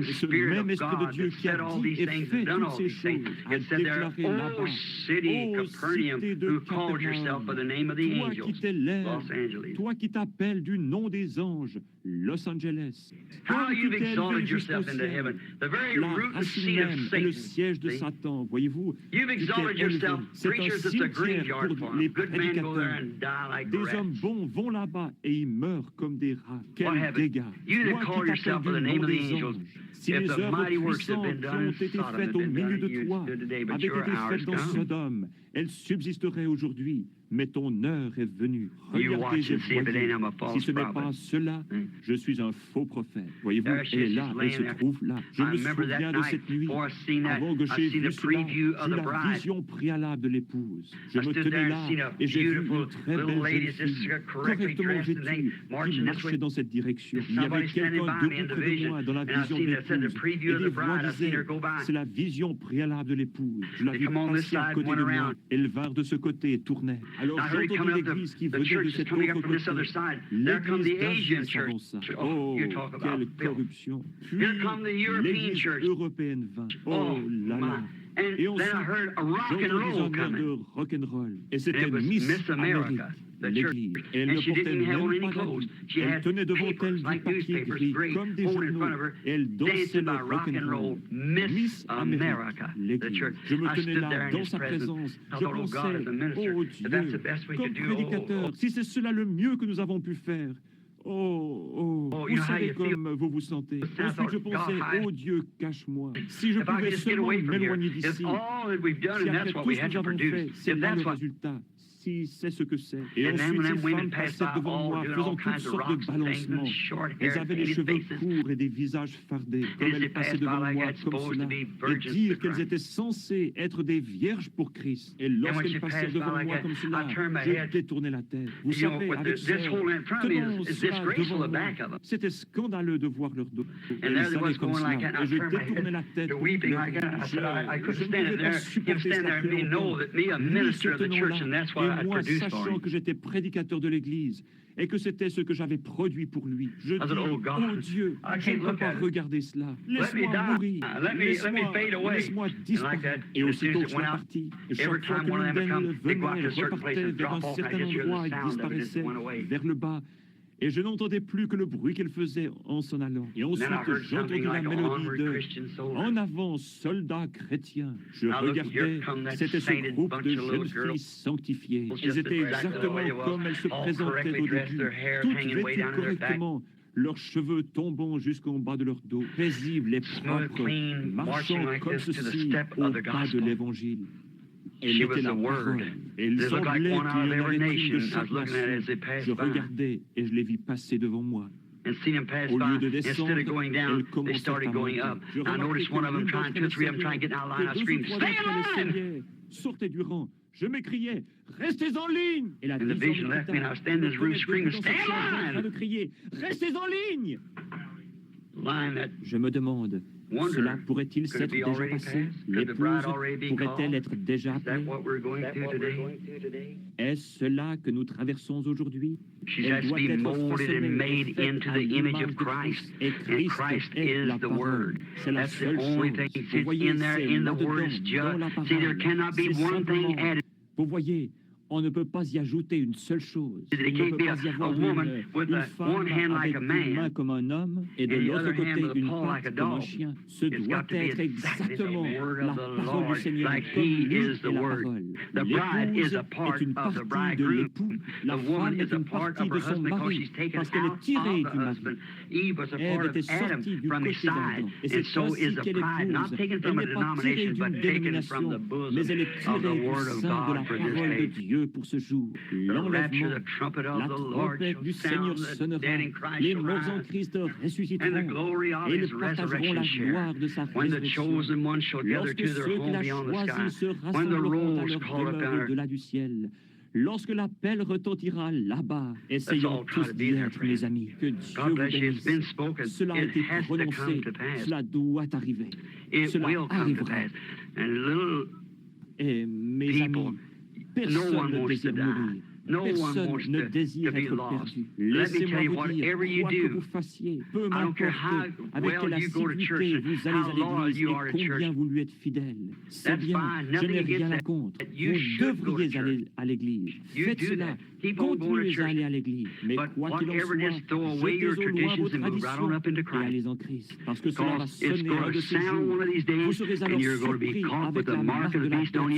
ce même Esprit de Dieu qui a dit et fait toutes ces choses a déclaré là-bas, ô cité de Capernaum, toi qui t'élèves, toi qui t'appelles du nom des anges, Los Angeles, comme tu t'es élevé jusqu'au ciel, la racine même est le siège de Satan, voyez-vous, tu t'es élevé. C'est un cimetière pour les prédicateurs. Des hommes bons vont là-bas et ils meurent comme des rats. Quel dégât! Toi qui t'appelles du nom des anges, si les œuvres puissantes qui ont été faites au milieu de toi avaient été faites dans Sodome, elles subsisteraient aujourd'hui. Mais ton heure est venue. Regardez, j'ai voyé. Si ce n'est pas cela, je suis un faux prophète. Voyez-vous, elle est là, elle se trouve là. Je me souviens de cette nuit. Avant que j'ai vu cela, j'ai la vision préalable de l'épouse. Je me tenais là et j'ai vu une très belle jeune fille, correctement vêtue, qui marchait dans cette direction. Il y avait quelqu'un debout près de moi dans la vision de l'épouse. Et des voix disaient, c'est la vision préalable de l'épouse. Je la vis passer à côté de moi. Elles vinrent de ce côté et tournaient. Alors j'ai entendu l'église qui venait de cet autre côté. L'église s'avança. Oh, quelle corruption. Puis l'église européenne vint. Oh là là. Et ensuite, j'ai entendu un air de rock'n'roll. Et c'était Miss Amérique, l'église. Et elle ne portait même pas d'habits. Elle tenait devant elle du papier gris, comme des journaux. Et elle dansait le rock'n'roll. Miss Amérique, l'église. Je me tenais là, dans sa présence. Je pensais, oh Dieu, comme prédicateur, si c'est cela le mieux que nous avons pu faire. Vous savez comme vous vous sentez. Ensuite, je pensais, oh Dieu, cache-moi. Si je pouvais seulement m'éloigner d'ici. Si après tout ce que nous avons fait, c'est là le résultat. Si c'est ce que c'est. Et ensuite, ces femmes passaient devant moi, faisant toutes sortes de balancements. Elles avaient les cheveux courts et des visages fardés, comme elles passaient devant moi comme cela, et dire qu'elles étaient censées être des vierges pour Christ. Et lorsqu'elles passèrent devant moi comme cela, je détournais la tête. Vous savez, avec cela devant moi, c'était scandaleux de voir leur dos. Elles allaient comme cela, et je détournais la tête. Je ne pouvais pas supporter cela plus longtemps. Lui se tenant là, et moi, sachant que j'étais prédicateur de l'Église et que c'était ce que j'avais produit pour lui, je dis, oh Dieu, je ne peux pas regarder cela. Laisse-moi mourir. Laisse-moi disparaître. Et aussitôt que je suis parti, chaque fois que l'une d'elles venait, elle repartait vers un certain endroit et disparaissait vers le bas. Et je n'entendais plus que le bruit qu'elle faisait en s'en allant. Et ensuite, j'entendis la mélodie de « En avant, soldats chrétiens ». Je regardais, c'était ce groupe de jeunes filles sanctifiées. Elles étaient exactement comme elles se présentaient au début, toutes vêtues correctement, leurs cheveux tombant jusqu'en bas de leur dos, paisibles et propres, marchant comme ceci au pas de l'Évangile. Elle était la parole. Et il semblait qu'il y en avait une de chaque nation. Je regardais et je les vis passer devant moi. Au lieu de descendre, elles commençaient à monter. Je remarquai que l'une d'entre elles essayait, sortait du rang. Je m'écriais, restez en ligne! Et la vision me criait, restez en ligne! Je me demande, cela pourrait-il s'être déjà passé? L'épouse pourrait-elle être déjà appelée? Est-ce cela que nous traversons aujourd'hui? Elle doit être façonnée, faite à l'image de Christ, et Christ est la parole. C'est la seule chose. Vous voyez, c'est là-dedans, dans la parole. C'est simplement... Vous voyez, on ne peut pas y ajouter une seule chose. Il ne peut pas y avoir une femme avec une main comme un homme et de l'autre côté une patte comme un chien. Ce doit être exactement la parole du Seigneur, comme lui est la parole. L'épouse est une partie de l'époux. La femme est une partie de son mari, parce qu'elle est tirée du mari. Ève était sortie du côté d'Adam. Et c'est ainsi qu'elle épouse. Elle n'est pas tirée d'une dénomination, mais elle est tirée du sein de la parole de Dieu. Dieu pour ce jour. L'enlèvement, la trompette du Seigneur sonnera, les morts en Christ ressusciteront et ils partageront la gloire de sa résurrection. Lorsque ceux qu'il a choisis se rassembleront à leur demeure au-delà du ciel, lorsque l'appel retentira là-bas, essayons tous d'y être, mes amis. Que Dieu vous bénisse. Cela a été prononcé, cela doit arriver. Cela arrivera. Et mes amis, personne ne désire mourir. Personne ne désire être perdu. Laissez-moi vous dire, quoi que vous fassiez, peu m'importe avec quelle assiduité vous allez à l'église et combien vous lui êtes fidèle. C'est bien, je n'ai rien à contre. Vous devriez aller à l'église. Faites cela. Continuez à aller à l'église. Mais quoi qu'il en soit, jetez au loin vos traditions et allez en Christ. Parce que cela va sonner un de ces jours. Vous serez alors surpris avec la marque de la bête sur vous.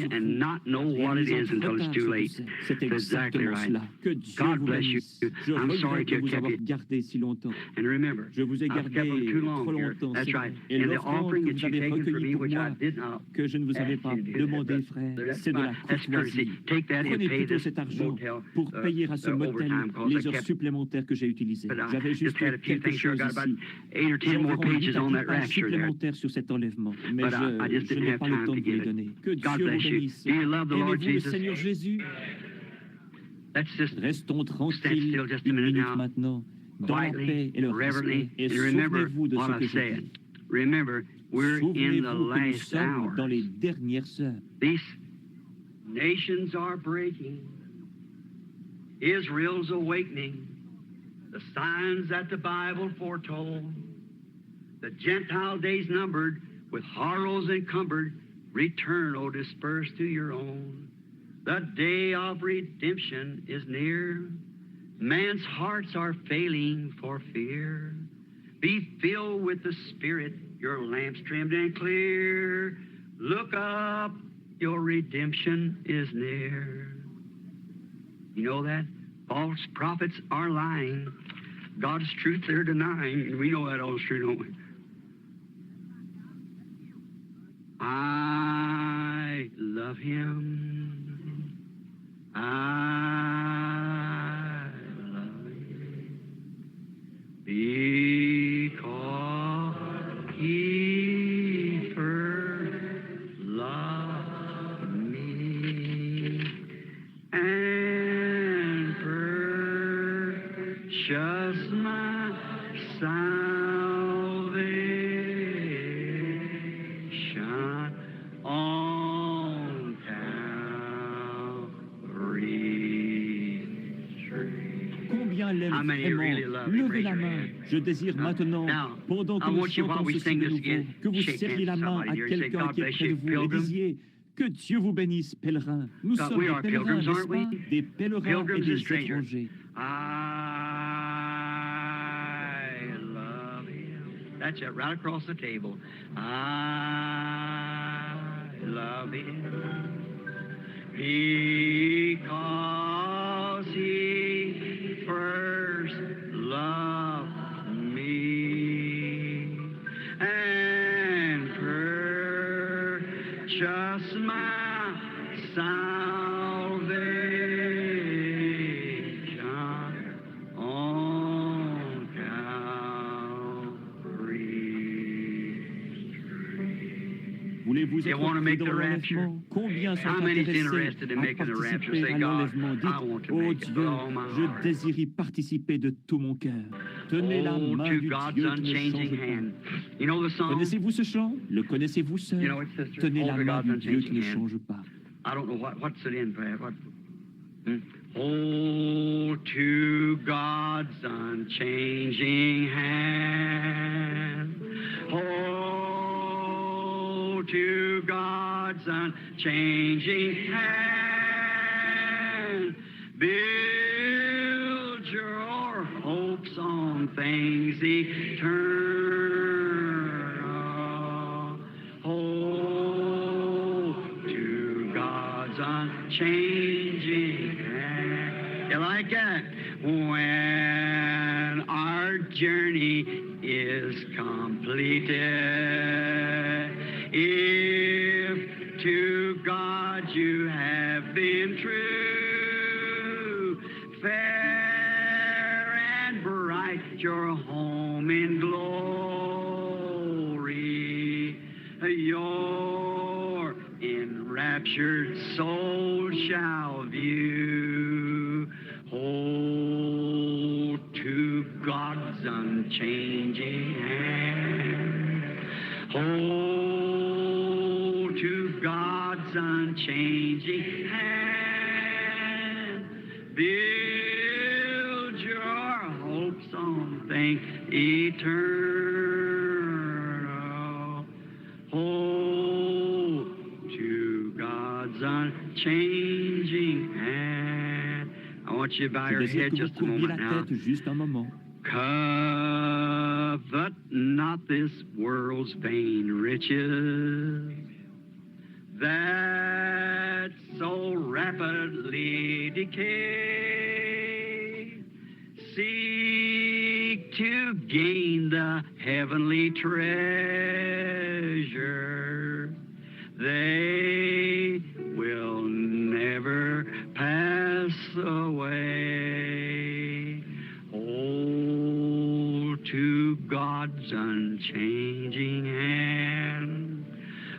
C'est exactement cela. Que Dieu vous bénisse. Je regrette de vous avoir gardé si longtemps. Je vous ai gardé trop longtemps. Et l'offrande que vous avez recueillie pour moi, que je ne vous avais pas demandé, frère, c'est de la courtoisie. Prenez plutôt cet argent pour payer à ce motel les heures supplémentaires que j'ai utilisées. J'avais juste quelque chose ici. J'ai environ 8 à 10 pages supplémentaires sur cet enlèvement, mais je n'ai pas le temps de vous les donner. Que Dieu vous bénisse. Aimez-vous le Seigneur Jésus? Restons tranquilles une minute maintenant, dans la paix et le respect, et souvenez-vous de ce que je dis. Souvenez-vous que nous sommes dans les dernières heures. These nations are breaking. Israel's awakening. The signs that the Bible foretold. The Gentile days numbered, with horrors encumbered. Return, O dispersed to your own. The day of redemption is near. Man's hearts are failing for fear. Be filled with the Spirit, your lamps trimmed and clear. Look up, your redemption is near. You know that? False prophets are lying. God's truth they're denying. And we know that all is true, don't we? I love him. I love him. Because he first loved me. And purchased my salvation on Calvary's tree. Combien l'aime vraiment? Levez la main. Je désire maintenant, pendant que nous chantons ceci de nouveau, que vous serriez la main à quelqu'un qui est près de vous et disiez: que Dieu vous bénisse, pèlerins. Nous sommes des pèlerins, n'est-ce pas? Des pèlerins et des étrangers. I love him. That's it, right across the table. I love him because he first loved me and purchased my salvation on Calvary's tree. Voulez-vous You être want to pris make dans the rapture? l'enlèvement? Combien sont How many's intéressés interested in à making the rapture? participer Say, à God, l'enlèvement? I want Dites: to oh make it with Dieu, all my je heart. désire y participer de tout mon cœur. Tenez la Oh, main to du God's Dieu qui ne unchanging change hand. pas. You know the song? Connaissez-vous ce chant? Le connaissez-vous seul? You know it, sister? Tenez la Hold to main God's du Dieu qui ne unchanging hand. change pas. I don't know what's it in, Brad. What? Hold to God's unchanging hand. Hold to God's unchanging hand. Build your hopes on things eternal. Hold to God's unchanging hand. You like that? When our journey is completed, if to God you have been true, light your home in glory. Your enraptured soul shall view. Hold to God's unchanging hand. Hold to God's unchanging hand. Build your hopes on things eternal. Hold to God's unchanging hand. I want you to bow your head just a moment now. Covet not this world's vain riches that so rapidly decay. Seek to gain the heavenly treasure. They will never pass away. Hold to God's unchanging hand.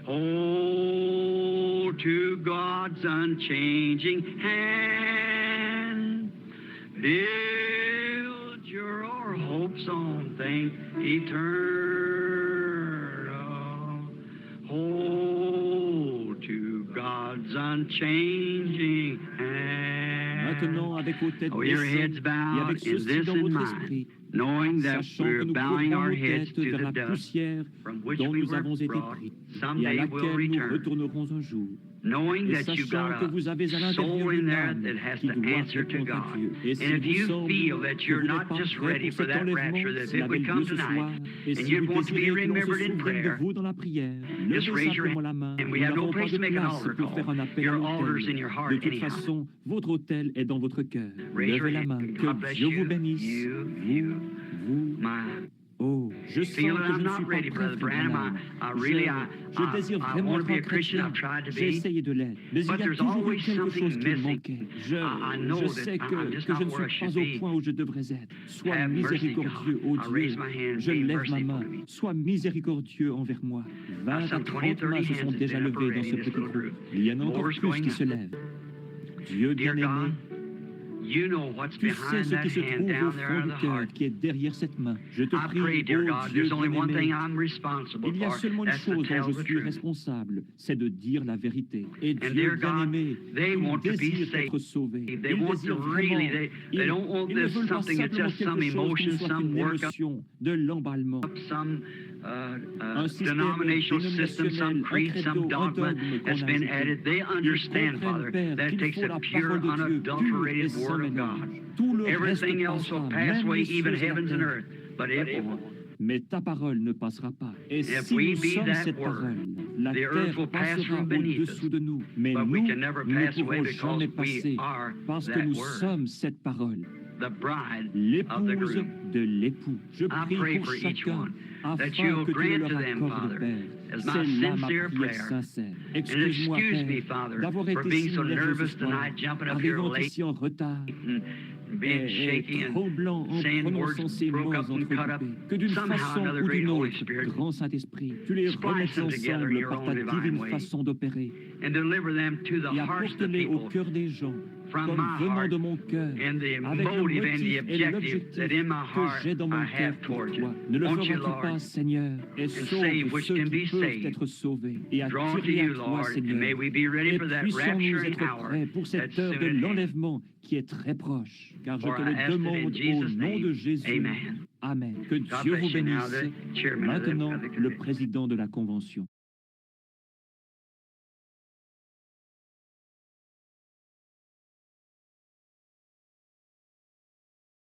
Hold to God's unchanging hand. Build your hopes on things eternal. Hold to God's unchanging hand. Maintenant, avec vos têtes your heads bowed, et avec in ceci this dans in votre mind, esprit, knowing that sachant que we're nous bowing courbons our nos heads têtes to vers the la dust poussière from which dont we nous were avons été brought, pris et à someday we'll laquelle nous return. retournerons un jour. Knowing Et that you've sachant got que vous avez à a l'intérieur soul in une there âme that has qui to doit answer to répondre à God. Dieu. Et And si if vous you semble feel that que you're vous not n'êtes pas just prêt ready pour for cet that enlèvement, rapture, that s'il it avait would lieu come ce soir, tonight, et and si you'd vous want to be désirez que l'on se remembered in souvienne de prayer, vous dans la prière, just levez raise your simplement hand. la main. And we Nous have no n'avons pas place de to make an place altar pour faire un call. appel à Your altar's in l'autel. your heart De toute anyhow. façon, votre autel est dans votre cœur. Raise your Levez la hand. main. God Que bless Dieu you. vous bénisse. You. Vous. My. Oh, je sens que Feel that je I'm ne not suis pas ready, prêt, Brother frère Branham. Branham. Je désire I vraiment want to être be un a Christian. chrétien. I've tried to J'ai be. essayé de l'être. Mais il y But a there's toujours eu always quelque something chose qui me missing. manquait. I know Je that sais I'm que just je not ne where I suis should pas au be. point où je devrais être. Sois Have mercy, miséricordieux, God. ô I Dieu. raise my hand, Je be lève ma merciful main. to me. Sois miséricordieux envers moi. 20 à some 30 20, 30 mains se hands sont has déjà been up levées dans already ce in this petit little groupe. group. Il y en a encore More's plus going qui up. se lèvent. Dieu Dear bien-aimé, God, you know what's tu sais behind ce that qui se hand trouve au down there fond out du of the cœur, heart. qui est derrière cette main. Je te I prie, pray, dear ô God, Dieu there's only one thing bien-aimé, I'm responsible il y a for. seulement une That's to chose tell dont je the suis truth. responsable, c'est de dire la vérité. Et And Dieu dear God, bien-aimé, they ils want to be désirent saved. être sauvés. They Ils want to désirent really, vraiment. they don't want Ils ne this veulent pas something that's simplement just some quelque chose qui emotion, ne soit some qu'une work, émotion, de l'emballement. some Un système denominational system, some dénominationnel, un creed, credo, some un dogma dogme that's qu'on a been ajouté. added. They Ils understand, Father, comprennent, Père, that it qu'il takes faut the la pure, parole de Dieu pure unadulterated et sans Word of mélange. God. Tout le Everything reste else will passera, pass même away, les even cieux et la heavens and terre. earth, but it won't. Mais ta parole ne passera pas. Et If si we nous be sommes that cette word, parole, la the earth terre will pass passera from beneath au-dessous us, de nous. Mais but nous, we can never nous ne pass away pourrons because jamais we passer are parce que that nous word, sommes cette parole. the bride of the L'épouse groom. de l'époux. Je I prie pray pour for each chacun one afin that you'll que tu le grant leur to them, accordes, Father, Père. as my C'est là ma sincere prière prayer. sincère. And Excuse-moi, excuse me, Père, Father, d'avoir for été being si so nerveux nervous ce soir, tonight, jumping up here arrivant late, ici en retard, and being et shaky and tremblant en saying prononçant words ces mots broke up and cut up. entrecoupés. Que d'une Somehow façon another ou great d'une Holy autre, Spirit, grand Saint-Esprit, tu les splice remettes them together in ensemble your par ta own divine divine way, façon d'opérer and deliver them to the et hearts of the apporte-les au people cœur des gens from comme my venant heart de mon cœur, and the avec le motive and the motif et objective l'objectif that in my que heart j'ai dans mon I cœur have pour toward toi. you. Ne le Won't you, feras-tu pas, Lord, Seigneur, et save sauve which ceux can qui be peuvent saved. être sauvés, et Draw to attire-les à you, toi, Lord, and may Seigneur. we be ready Et for that puissions-nous rapturing être hour prêts pour that's cette heure soon de at hand. l'enlèvement qui est très proche, car je For te I le ask it in demande au Jesus' nom de name. Jésus. Amen. Amen. Que God Dieu bless vous you. Now bénisse. the chairman of the Maintenant, le convention. président de la Convention.